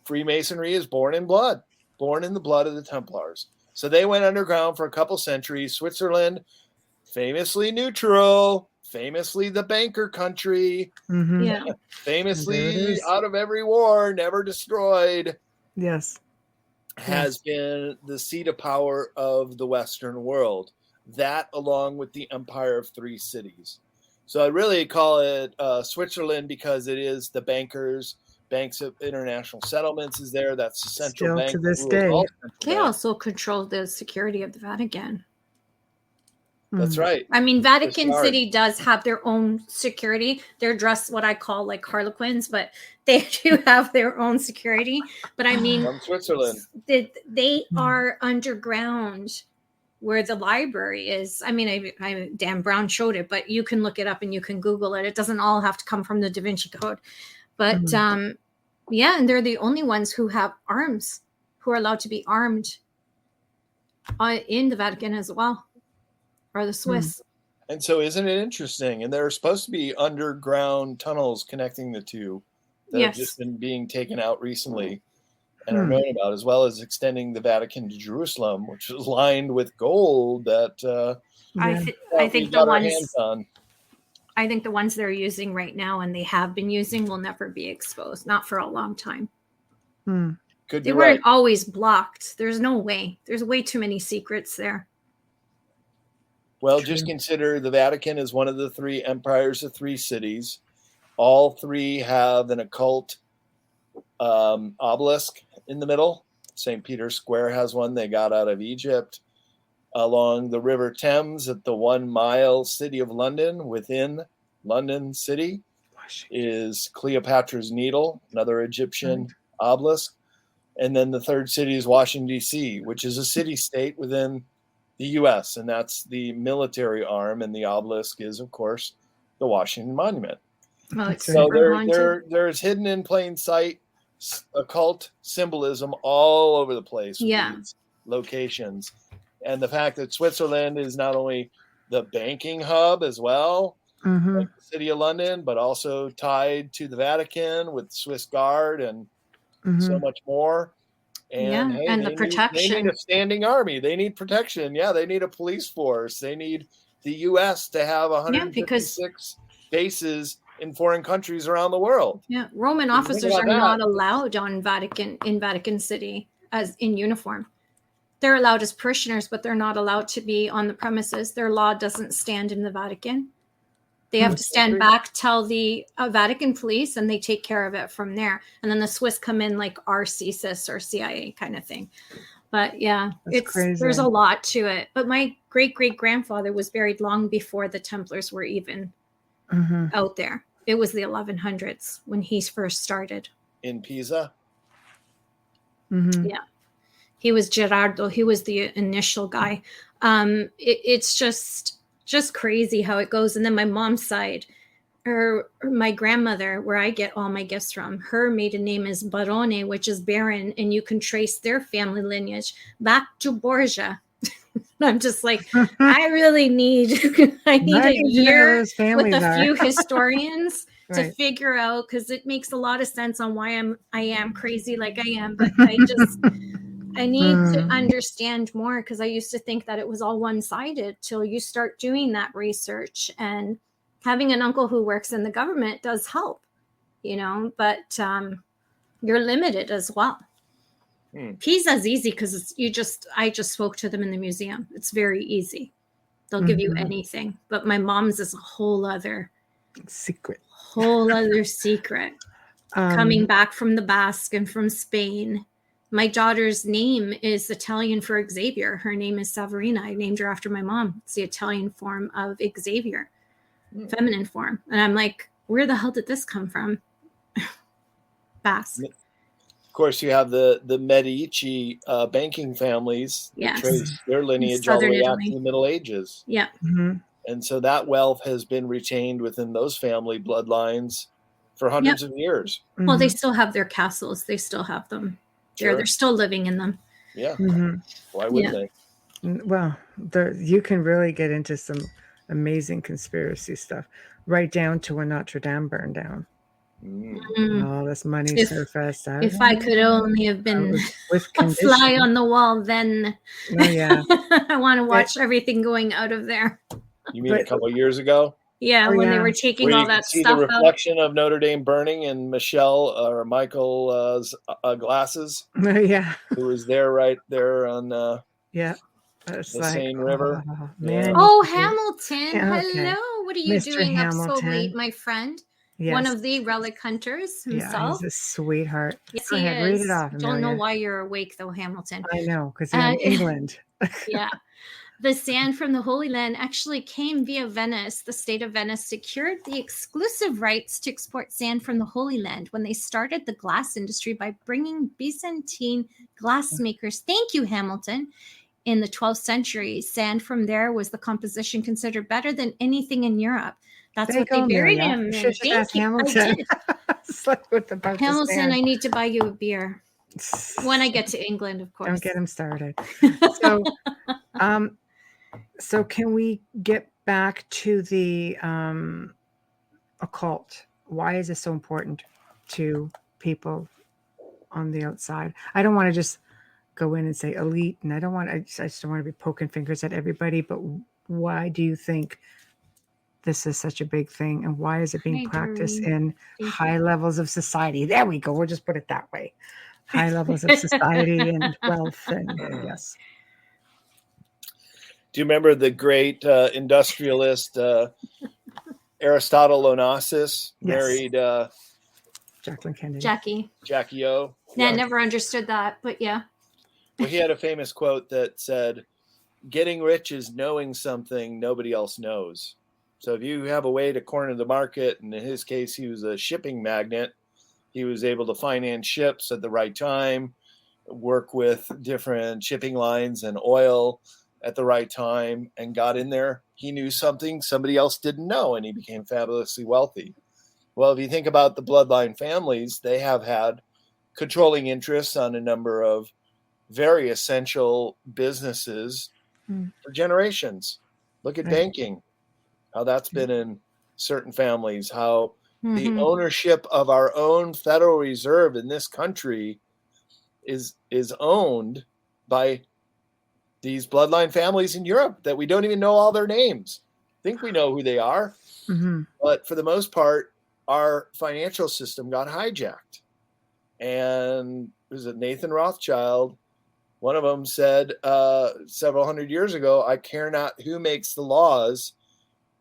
Freemasonry is born in blood, born in the blood of the Templars. So they went underground for a couple centuries. Switzerland, famously neutral, famously the banker country, famously out of every war, never destroyed. Yes. Has been the seat of power of the Western world. That, along with the Empire of 3 Cities. So I really call it Switzerland because it is the Banks of International Settlements is there. That's the central bank. To this day. They also control the security of the Vatican. That's right. I mean, Vatican Sorry. City does have their own security. They're dressed what I call like Harlequins, but they do have their own security. But I mean, From Switzerland. they are underground where the library is. I mean, Dan Brown showed it, but you can look it up and you can Google it. It doesn't all have to come from the Da Vinci Code. But yeah, and they're the only ones who have arms, who are allowed to be armed in the Vatican as well. Or the Swiss. And so isn't it interesting? And there are supposed to be underground tunnels connecting the two that have just been being taken out recently and are known about, as well as extending the Vatican to Jerusalem, which is lined with gold that I think the ones I think the ones they're using right now and they have been using will never be exposed, not for a long time. They weren't always blocked. There's no way. There's way too many secrets there. Well, just consider the Vatican is one of the three empires of three cities. All three have an occult obelisk in the middle. St. Peter's Square has one they got out of Egypt. Along the River Thames at the 1 mile city of London, within London City, is Cleopatra's Needle, another Egyptian obelisk. And then the third city is Washington, D.C., which is a city-state within the U.S., and that's the military arm, and the obelisk is, of course, the Washington Monument. So there's hidden in plain sight occult symbolism all over the place with these locations. And the fact that Switzerland is not only the banking hub as well, like the City of London, but also tied to the Vatican with Swiss Guard and so much more. And, and the protection. They need a standing army. They need protection. Yeah, they need a police force. They need the U.S. to have 156 bases in foreign countries around the world. Yeah, Roman officers are not allowed in Vatican City as in uniform. They're allowed as parishioners, but they're not allowed to be on the premises. Their law doesn't stand in the Vatican. They have to stand back, tell the Vatican police, and they take care of it from there. And then the Swiss come in like RCSIS or CIA kind of thing. But yeah, there's a lot to it. But my great-great-grandfather was buried long before the Templars were even out there. It was the 1100s when he first started. In Pisa? Yeah. He was Gerardo. He was the initial guy. It's just crazy how it goes. And then my mom's side, my grandmother, where I get all my gifts from, her maiden name is Barone, which is Baron, and you can trace their family lineage back to Borgia. I'm just like, I really need a year with a few historians to figure out, because it makes a lot of sense on why I am crazy like I am, but I need to understand more, because I used to think that it was all one-sided till you start doing that research. And having an uncle who works in the government does help, but you're limited as well. Pisa's easy because I just spoke to them in the museum. It's very easy. They'll give you anything. But my mom's is a whole other secret. Coming back from the Basque and from Spain. My daughter's name is Italian for Xavier. Her name is Saverina. I named her after my mom. It's the Italian form of Xavier, feminine form. And I'm like, where the hell did this come from? Basque. Of course, you have the Medici banking families that trace their lineage all the way back to the Middle Ages. Yeah. And so that wealth has been retained within those family bloodlines for hundreds of years. Well, they still have their castles. They still have them. They're still living in them. Yeah. Why wouldn't they? Well, you can really get into some amazing conspiracy stuff, right down to when Notre Dame burned down. All this money surfaced. If I could only have been a fly on the wall, then I want to watch everything going out of there. You mean a couple of years ago? Yeah, when they were taking all that stuff out. The reflection of Notre Dame burning in Michael's glasses. Who was there right there on the Seine River. Man. Oh, Hamilton. Hello. What are you doing up so late, my friend? Yes. One of the relic hunters himself. Yeah, he's a sweetheart. Yes, Go ahead, read it off. Don't know why you're awake though, Hamilton. I know, because you're in England. Yeah. The sand from the Holy Land actually came via Venice. The state of Venice secured the exclusive rights to export sand from the Holy Land when they started the glass industry by bringing Byzantine glassmakers, thank you, Hamilton, in the 12th century. Sand from there was the composition considered better than anything in Europe. That's There you what they go, buried Amelia. him You in. should just Thank ask you. I Hamilton. did. It's like with the bunch of Hamilton, sand. I need to buy you a beer when I get to England, of course. Don't get him started. So can we get back to the occult? Why is this so important to people on the outside? I don't want to just go in and say elite, and I just don't want to be poking fingers at everybody, but why do you think this is such a big thing, and why is it being practiced in high levels of society? There we go. We'll just put it that way. High levels of society and wealth, and yes. Do you remember the great industrialist Aristotle Onassis married Jacqueline Kennedy? Jackie O? Yeah, I never understood that, but yeah. Well, he had a famous quote that said, "Getting rich is knowing something nobody else knows." So if you have a way to corner the market, and in his case, he was a shipping magnate, he was able to finance ships at the right time, work with different shipping lines and oil at the right time, and got in there. He knew something somebody else didn't know, and he became fabulously wealthy. Well, if you think about the bloodline families, they have had controlling interests on a number of very essential businesses for generations. Look at banking, how that's been in certain families, how the ownership of our own Federal Reserve in this country is owned by these bloodline families in Europe that we don't even know all their names. Think we know who they are, but for the most part, our financial system got hijacked. And was it Nathan Rothschild? One of them said several hundred years ago, "I care not who makes the laws,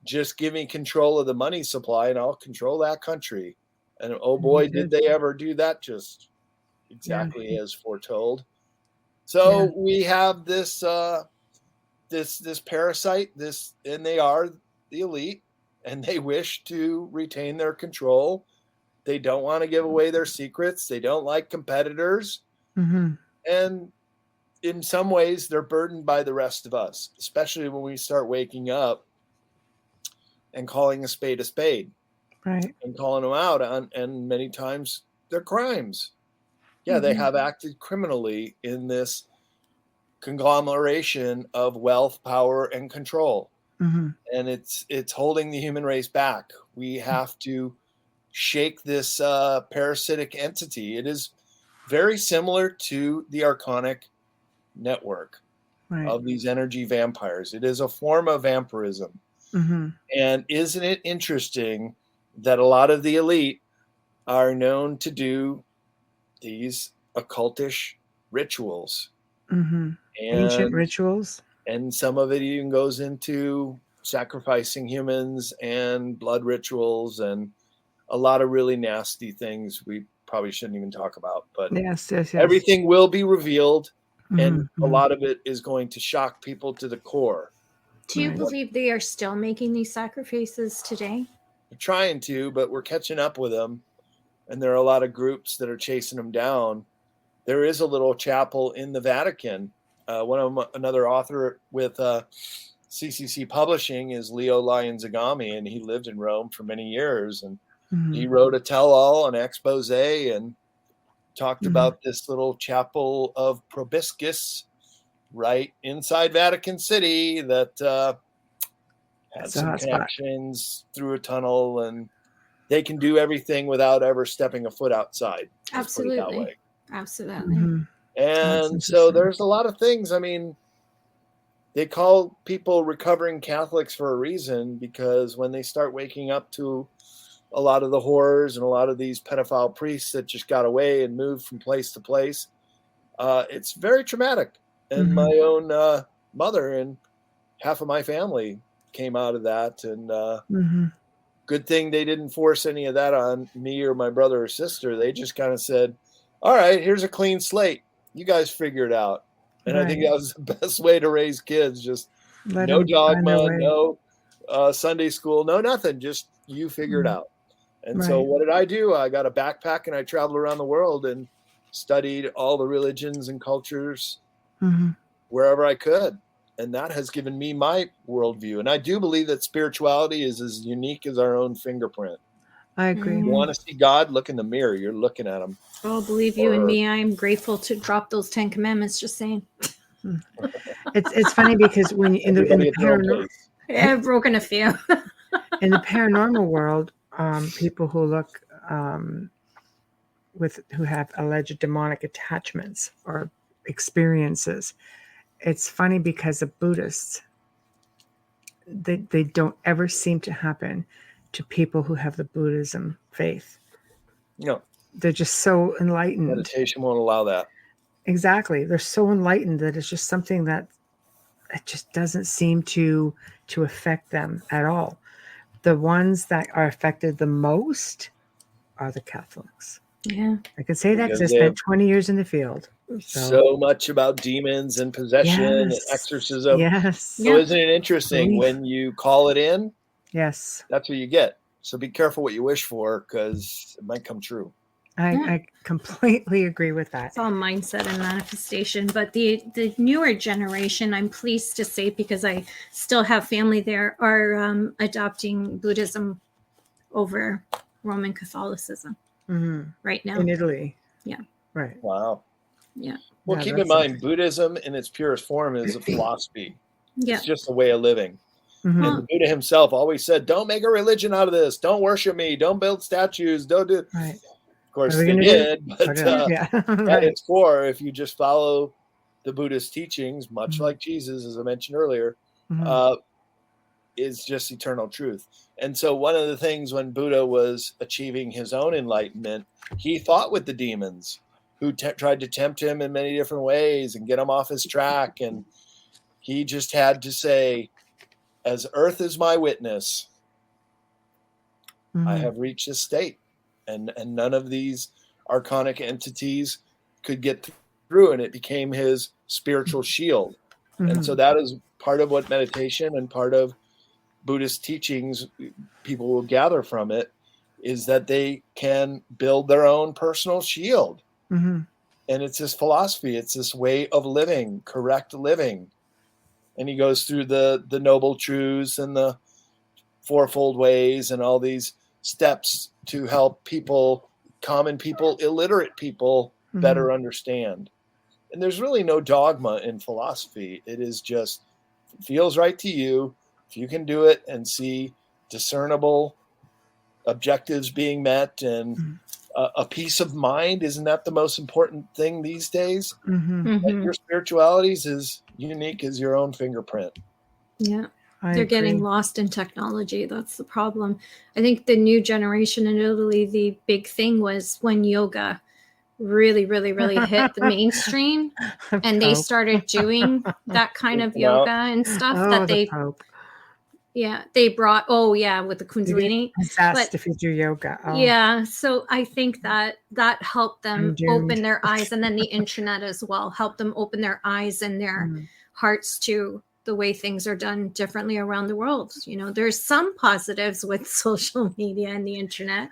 just give me control of the money supply and I'll control that country." And oh boy, did they ever do that just exactly as foretold. So we have this this parasite, and they are the elite, and they wish to retain their control. They don't want to give away their secrets. They don't like competitors. And in some ways, they're burdened by the rest of us, especially when we start waking up and calling a spade, right? And calling them out on, and many times they're crimes. Yeah, they have acted criminally in this conglomeration of wealth, power, and control. And it's holding the human race back. We have to shake this parasitic entity. It is very similar to the archonic network of these energy vampires. It is a form of vampirism. And isn't it interesting that a lot of the elite are known to do these occultish rituals? Ancient rituals. And some of it even goes into sacrificing humans and blood rituals and a lot of really nasty things we probably shouldn't even talk about. But yes. Everything will be revealed, and a lot of it is going to shock people to the core. Do you believe they are still making these sacrifices today? We're trying to, but we're catching up with them. And there are a lot of groups that are chasing them down. There is a little chapel in the Vatican. Another author with CCC Publishing is Leo Lion-Zagami, and he lived in Rome for many years. And he wrote a tell-all, an expose, and talked about this little chapel of Probiscus right inside Vatican City that had some connections through a tunnel, and they can do everything without ever stepping a foot outside. Absolutely. Absolutely. And so there's a lot of things. I mean, they call people recovering Catholics for a reason, because when they start waking up to a lot of the horrors and a lot of these pedophile priests that just got away and moved from place to place, it's very traumatic. And my own mother and half of my family came out of that. And good thing they didn't force any of that on me or my brother or sister. They just kind of said, all right, here's a clean slate. You guys figure it out. And I think that was the best way to raise kids. Just Let No them find their dogma, way. no Sunday school, no nothing. Just you figure it out. And so Right. what did I do? I got a backpack and I traveled around the world and studied all the religions and cultures Hmm. wherever I could. And that has given me my worldview. And I do believe that spirituality is as unique as our own fingerprint. I agree. You want to see God, look in the mirror. You're looking at him. Oh, believe you and me, I'm grateful to drop those 10 commandments. Just saying. It's funny because when in the Everybody at their own paranormal pace. I've broken a few. in the paranormal world, people who look who have alleged demonic attachments or experiences, it's funny because the Buddhists, they don't ever seem to happen to people who have the Buddhism faith. No, They're just so enlightened. meditation won't allow that. Exactly. They're so enlightened that it's just something that it just doesn't seem to affect them at all. The ones that are affected the most are the Catholics. Yeah. I can say that because I Because they spent have 20 years in the field. so much about demons and possession and exorcism. Yes. So isn't it interesting Belief. when you call it in, Yes. that's what you get. So be careful what you wish for because it might come true. I completely agree with that. It's all mindset and manifestation. But the newer generation, I'm pleased to say, because I still have family there, are adopting Buddhism over Roman Catholicism right now. In Italy. Yeah. Right. Wow. Yeah. Well, Yeah, keep that's in mind, Buddhism in its purest form is a philosophy. Yeah. It's just a way of living. Mhm. And the Buddha himself always said, don't make a religion out of this. Don't worship me. Don't build statues. Don't do. Right. Of course, What are we they gonna do? did. But Yeah. at Right. its core, if you just follow the Buddhist teachings, much Mhm. like Jesus, as I mentioned earlier, Mhm. is just eternal truth. And so one of the things when Buddha was achieving his own enlightenment, he fought with the demons who tried to tempt him in many different ways and get him off his track. And he just had to say, as earth is my witness, I Mhm. have reached this state. And none of these archonic entities could get through. And it became his spiritual shield. And so Mhm. that is part of what meditation and part of Buddhist teachings people will gather from it is that they can build their own personal shield. Mhm. And it's this philosophy, it's this way of living, correct living. And he goes through the noble truths and the fourfold ways and all these steps to help people, common people, illiterate people, better understand. And there's really no dogma in philosophy. It is just, if it feels right to you, if you can do it and see discernible objectives being met and a peace of mind, isn't that the most important thing these days? Mhm. That your spirituality is as unique as your own fingerprint. Yeah. I They're agree. getting lost in technology. That's the problem. I think the new generation in Italy, the big thing was when yoga really, really, really hit the mainstream and they Pope. started doing that kind of Freak them out. yoga and stuff Oh, that the they, Pope. they brought, with the You get Kundalini. possessed But if you do yoga. Oh. yeah, so I think that helped them I'm doomed. open their eyes, and then the internet as well helped them open their eyes and their hearts to the way things are done differently around the world. You know, there's some positives with social media and the internet.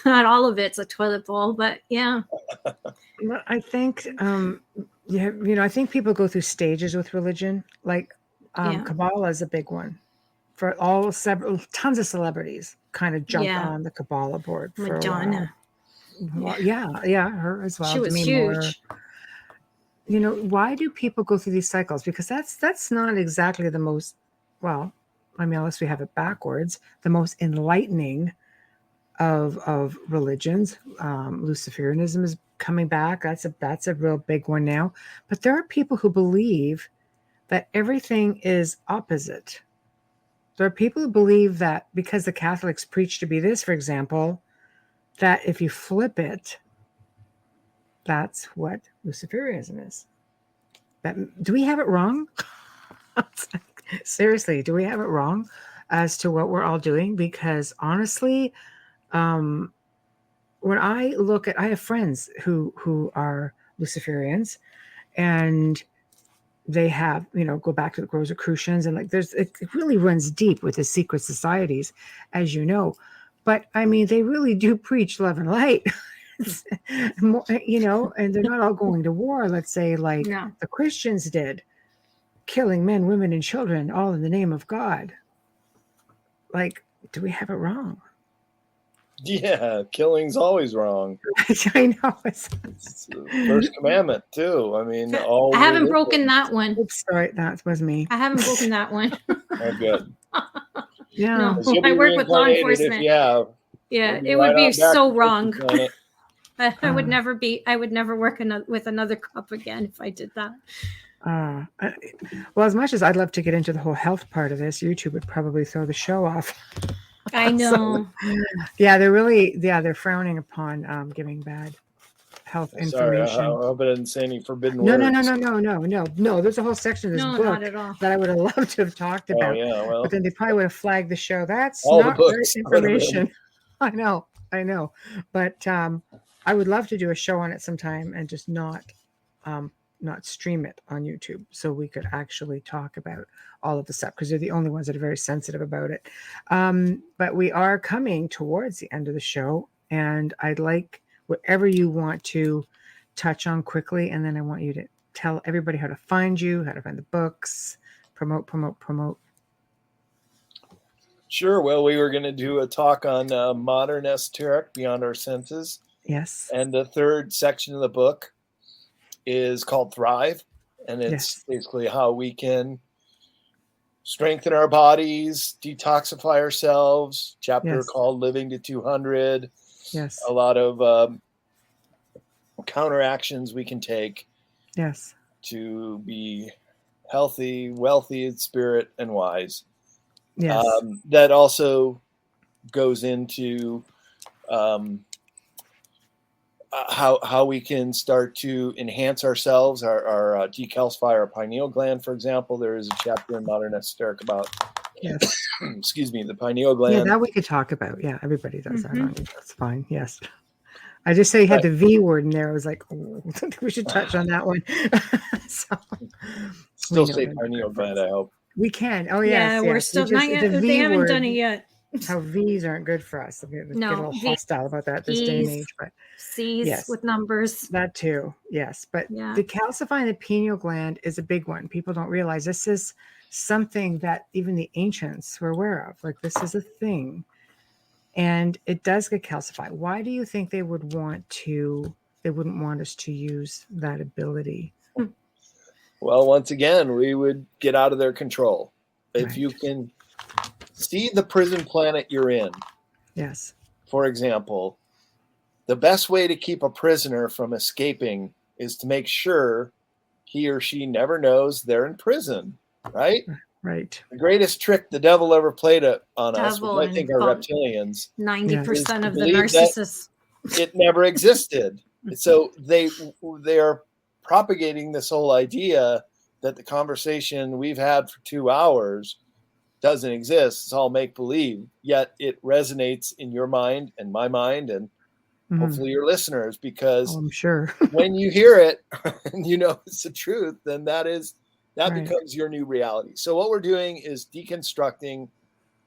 Not all of it's a toilet bowl, but yeah. Well, I think I think people go through stages with religion. Like Kabbalah is a big one. For tons of celebrities kind of jumped on the Kabbalah board for Madonna. a while. Yeah, her as well. She was Demi huge. Moore. Why do people go through these cycles? Because that's not exactly the most, well, I mean, unless we have it backwards, the most enlightening of religions. Luciferianism is coming back. That's a real big one now. But there are people who believe that everything is opposite. There are people who believe that because the Catholics preach to be this, for example, that if you flip it, that's what Luciferianism is. Do we have it wrong? Seriously, do we have it wrong as to what we're all doing? Because honestly, when I I have friends who are Luciferians, and they have, go back to the Rosicrucians, and like it really runs deep with the secret societies, as you know. But I mean, they really do preach love and light. And they're not all going to war, let's say, like No. the Christians did, killing men, women, and children, all in the name of God. Like, do we have it wrong? Yeah, killing's always wrong. I know. It's the first commandment too. I mean, all I haven't religions. broken that one. Oops, sorry, that was me. I haven't broken that one. Oh, good. Yeah. No. 'Cause you'll I be work with law reincarnated enforcement. If you have. Yeah, You'll it would right be on back so to wrong. the planet. I would never work with another cop again if I did that. Well, as much as I'd love to get into the whole health part of this, YouTube would probably throw the show off. I know. Yeah, they're frowning upon giving bad health Sorry, information. I hope I didn't say any forbidden No. words. No. There's a whole section of this No, book not at all. that I would have loved to have talked Oh about. yeah, well, But then they probably would have flagged the show. That's all the not right books information. I know. But I would love to do a show on it sometime and just not stream it on YouTube, so we could actually talk about all of the stuff, because they're the only ones that are very sensitive about it. But we are coming towards the end of the show, and I'd like whatever you want to touch on quickly, and then I want you to tell everybody how to find you, how to find the books, promote. Sure. Well, we were going to do a talk on modern esoteric, beyond our senses. Yes. And the third section of the book is called Thrive. And it's basically how we can strengthen our bodies, detoxify ourselves. Chapter called Living to 200. Yes. A lot of counteractions we can take. Yes. To be healthy, wealthy in spirit, and wise. Yes. That also goes into how we can start to enhance ourselves, our decalcify our pineal gland, for example. There is a chapter in Modern Esoteric about, excuse me, the pineal gland. Yeah, that we could talk about. Yeah, everybody does that. That's fine. Yes. I just say you had the V word in there. I was like, oh, I think we should touch on that one. Still say pineal gland, I hope. We can. Oh, yes. Yeah, we're still not yet. They haven't done it yet. How V's aren't good for us. We get a little hostile about that this day and age. But C's with numbers. That too. Yes. But decalcifying the pineal gland is a big one. People don't realize this is something that even the ancients were aware of. Like, this is a thing. And it does get calcified. Why do you think they wouldn't want us to use that ability? Well, once again, we would get out of their control. If you can see the prison planet you're in. Yes. For example, the best way to keep a prisoner from escaping is to make sure he or she never knows they're in prison, right? Right. The greatest trick the devil ever played on us, which I think are reptilians. 90% of the narcissists. It never existed. So they are propagating this whole idea that the conversation we've had for 2 hours doesn't exist. It's all make-believe, yet it resonates in your mind and my mind and hopefully your listeners, because I'm sure when you hear it and you know it's the truth, then that becomes your new reality. So what we're doing is deconstructing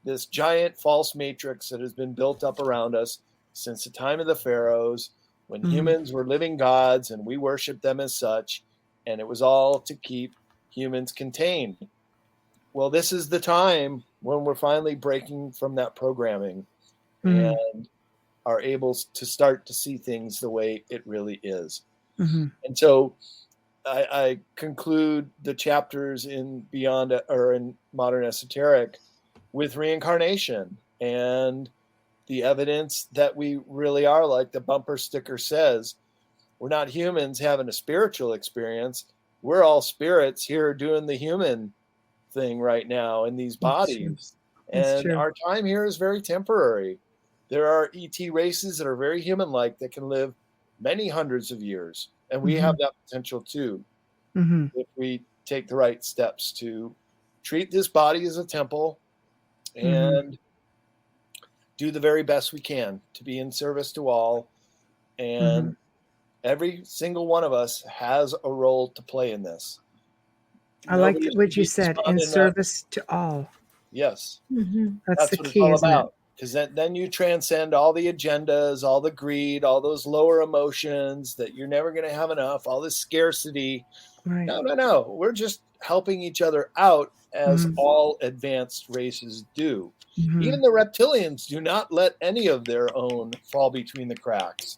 this giant false matrix that has been built up around us since the time of the pharaohs, when humans were living gods and we worshiped them as such, and it was all to keep humans contained. Well, this is the time when we're finally breaking from that programming and are able to start to see things the way it really is. And so I conclude the chapters in Modern Esoteric with reincarnation and the evidence that we really are, like the bumper sticker says, we're not humans having a spiritual experience. We're all spirits here doing the human thing right now in these bodies. And our time here is very temporary. There are ET races that are very human-like that can live many hundreds of years. And we have that potential too. If we take the right steps to treat this body as a temple and do the very best we can to be in service to all. And every single one of us has a role to play in this. I like Nobody should what you be said, spun in in service to all. yes. That's the What it's key, all isn't about. it? Because then you transcend all the agendas, all the greed, all those lower emotions that you're never going to have enough, all this scarcity. Right. No. We're just helping each other out as Mhm. all advanced races do. Mhm. Even the reptilians do not let any of their own fall between the cracks.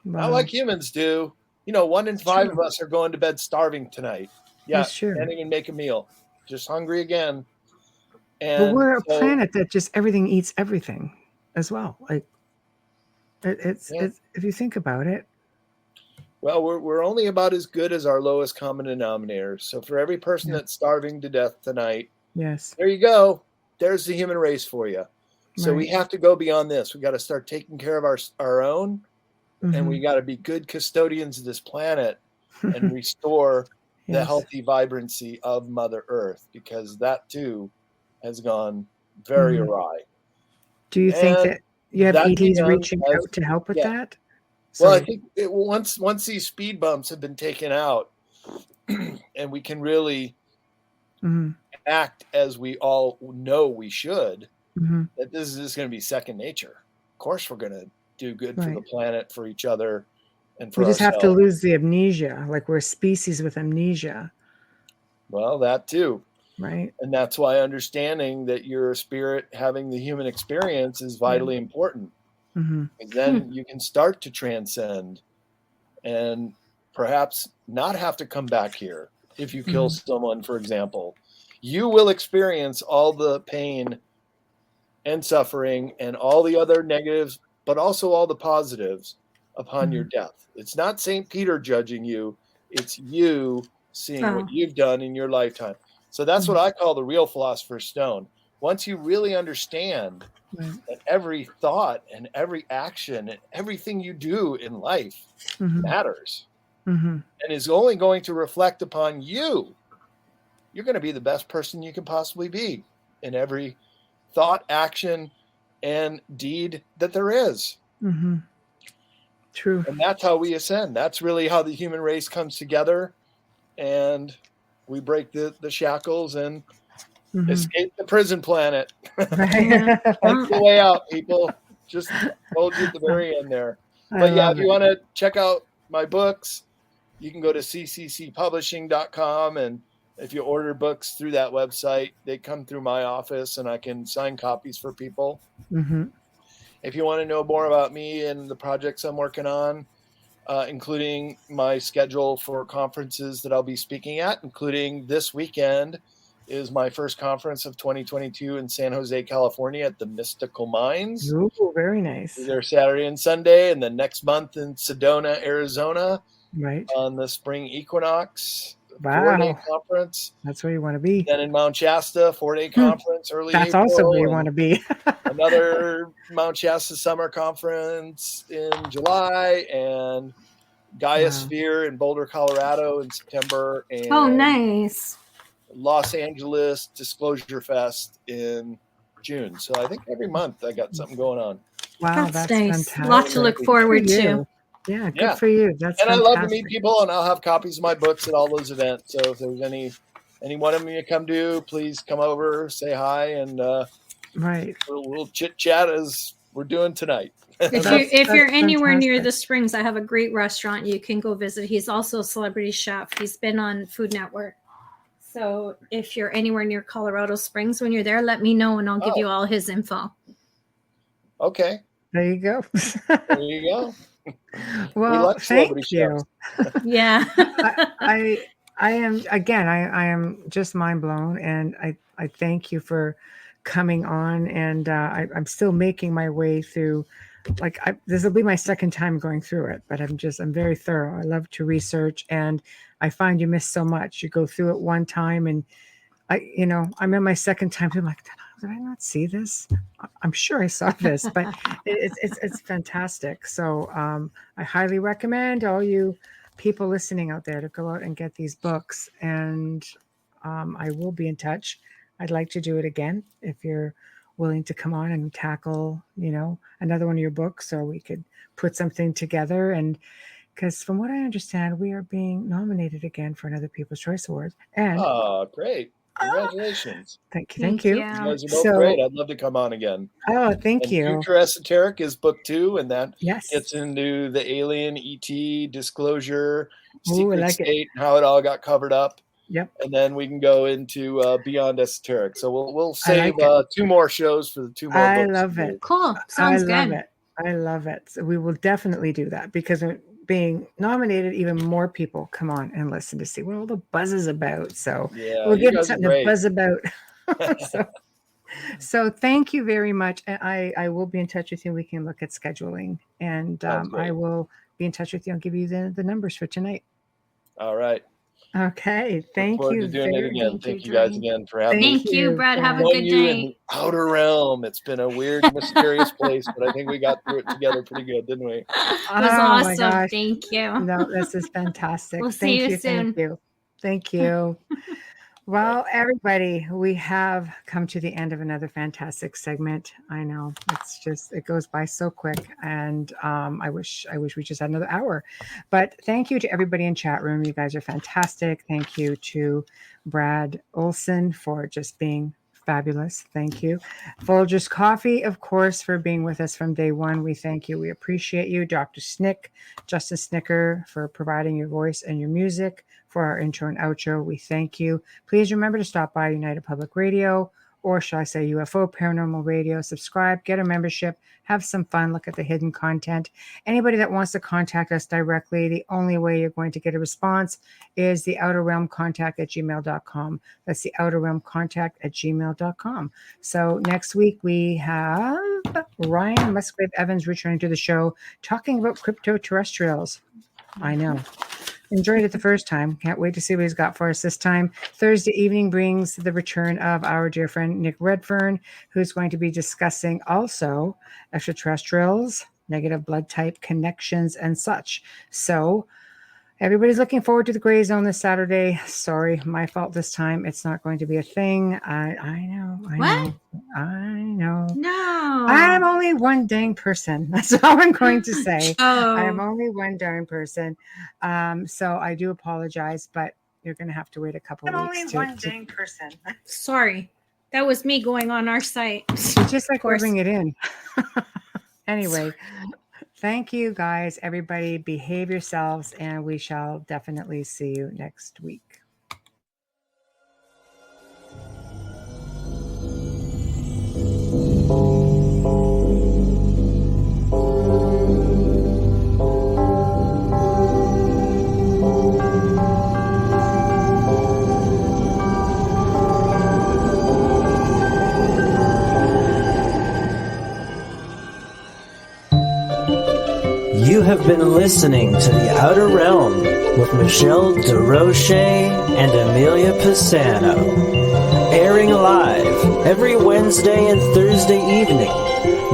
Not Wow. like humans do. 1 in 5 of us are going to bed starving tonight. Yeah, That's true. can't even make a meal. Just hungry again. But And we're a so, planet that just everything eats everything as well. Like it's Yeah. if you think about it. well, we're only about as good as our lowest common denominator. So for every person Yeah. that's starving to death tonight, Yes. there you go. There's the human race for you. So we Right. have to go beyond this. We got to start taking care of our own, and we Mhm. got to be good custodians of this planet and restore the Yes. healthy vibrancy of Mother Earth, because that too has gone very Mhm. awry. Do you think And that you have that ETs began reaching as out to help with yeah. that? Well, I Sorry. think once these speed bumps have been taken out, and we can really Mhm. act as we all know we should, Mhm. that this is just going to be second nature. Of course, we're going to do good for the Right. planet, for each other, and We for just have to ourselves. lose the amnesia. Like we're a species with amnesia, Well, that too. right? And that's why understanding that you're a spirit having the human experience is vitally important. Mhm. Because then you can start to transcend and perhaps not have to come back here if you kill someone, for example. You will experience all the pain and suffering and all the other negatives, but also all the positives upon your death. It's not St. Peter judging you, it's you seeing what you've done in your lifetime. So that's what I call the real philosopher's stone. Once you really understand Right. that every thought and every action and everything you do in life matters Mhm. and is only going to reflect upon you, you're going to be the best person you can possibly be in every thought, action, and deed that there is. Mhm. True. And that's how we ascend. That's really how the human race comes together, and we break the shackles and escape the prison planet. Right. That's the way out, people. Just told you at the very end there. I But yeah, love if you it. want to check out my books, you can go to cccpublishing.com, and if you order books through that website, they come through my office and I can sign copies for people. Mhm. If you want to know more about me and the projects I'm working on, including my schedule for conferences that I'll be speaking at, including this weekend is my first conference of 2022 in San Jose, California at the Mystical Minds. Ooh, very nice. There Saturday and Sunday, and then next month in Sedona, Arizona Right. on the spring equinox, 4-day Wow. conference. That's where you want to be. Then in Mount Shasta, 4-day Hmm. conference early That's also where April, you want and to be. another Mount Shasta summer conference in July, and Gaia Wow. Sphere in Boulder, Colorado in September, and Oh, nice. Los Angeles Disclosure Fest in June. So I think every month I got something going on. Wow, That's that's nice. fantastic. Lot to look Good forward for to. you. Yeah, good Yeah. for you. That's And I fantastic. love to meet people, and I'll have copies of my books at all those events. So if there's any one of them you come to, please come over, say hi, and Right. we'll chit chat as we're doing tonight. If you're anywhere near fantastic. the Springs, I have a great restaurant you can go visit. He's also a celebrity chef. He's been on Food Network. So if you're anywhere near Colorado Springs when you're there, let me know and I'll give you all his info. Okay. There you go. There you go. Well, like thank you. Yeah. I am again. I am just mind blown, and I thank you for coming on. And I'm still making my way through. Like this will be my second time going through it, but I'm very thorough. I love to research, and I find you miss so much. You go through it one time, and I'm in my second time. I'm like, did I not see this? I'm sure I saw this, but it's fantastic. So I highly recommend all you people listening out there to go out and get these books. And I will be in touch. I'd like to do it again if you're willing to come on and tackle, another one of your books, so we could put something together. And because from what I understand, we are being nominated again for another People's Choice Award. And Oh, great. Congratulations. thank you. Thank You you. guys are both great. I'd love to come on again. Oh, thank And you. Future Esoteric is book 2, and that Yes. gets into the alien ET disclosure, Ooh, I secret like it. state, and how it all got covered up. Yep. And then we can go into Beyond Esoteric. So we'll save like 2 more shows for the 2 more I books. love it. Cool. Sounds I good. love it. I love it. So we will definitely do that because being nominated, even more people come on and listen to see what all the buzz is about. So Yeah, we'll you give it guys are something to great. buzz about. So thank you very much. And I will be in touch with you. We can look at scheduling, and Sounds great. I will be in touch with you and give you the numbers for tonight. All right. Okay. Look Thank forward you. to doing it again. Thank you guys Dwayne. again for having me. Thank you, Brad. Have a Brad. good Join you in day. the outer realm. It's been a weird, mysterious place, but I think we got through it together pretty good, didn't we? It was Oh, my awesome. gosh. Thank you. No, this is fantastic. We'll see you soon. Thank you. Thank you. Well, everybody, we have come to the end of another fantastic segment. I know it goes by so quick, and I wish we just had another hour. But thank you to everybody in chat room. You guys are fantastic. Thank you to Brad Olsen for just being fabulous. Thank you. Folgers Coffee, of course, for being with us from day one. We thank you. We appreciate you. Dr. Snick, Justin Snicker, for providing your voice and your music for our intro and outro. We thank you. Please remember to stop by United Public Radio, or shall I say UFO Paranormal Radio. Subscribe, get a membership, have some fun, look at the hidden content. Anybody that wants to contact us directly, the only way you're going to get a response is the outerrealmcontact@gmail.com. That's the outerrealmcontact@gmail.com. So next week we have Ryan Musgrave Evans returning to the show, talking about crypto terrestrials. I know. Enjoyed it the first time. Can't wait to see what he's got for us this time. Thursday evening brings the return of our dear friend Nick Redfern, who's going to be discussing also extraterrestrials, negative blood type connections, and such. So everybody's looking forward to the Gray Zone this Saturday. Sorry, my fault this time. It's not going to be a thing. I know. No. I'm only one dang person. That's all I'm going to say. Oh. I'm only one darn person. So I do apologize, but you're going to have to wait a couple weeks. I'm only one dang person. Sorry. That was me going on our site. It's just like rubbing it in. Anyway, thank you guys, everybody. Behave yourselves, and we shall definitely see you next week. You have been listening to The Outer Realm with Michelle DeRoche and Amelia Pisano, airing live every Wednesday and Thursday evening,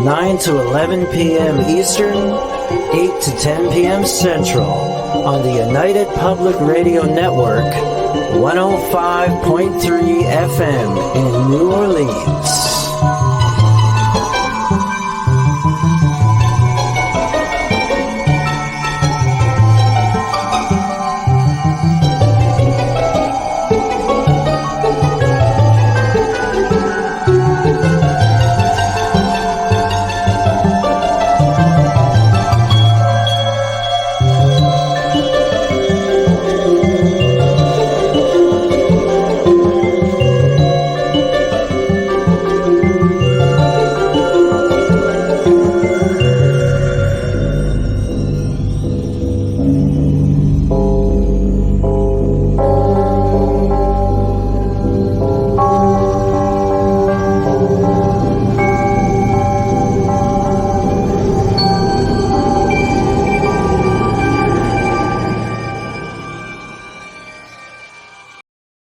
9 to 11 p.m. Eastern, 8 to 10 p.m. Central, on the United Public Radio Network, 105.3 FM in New Orleans.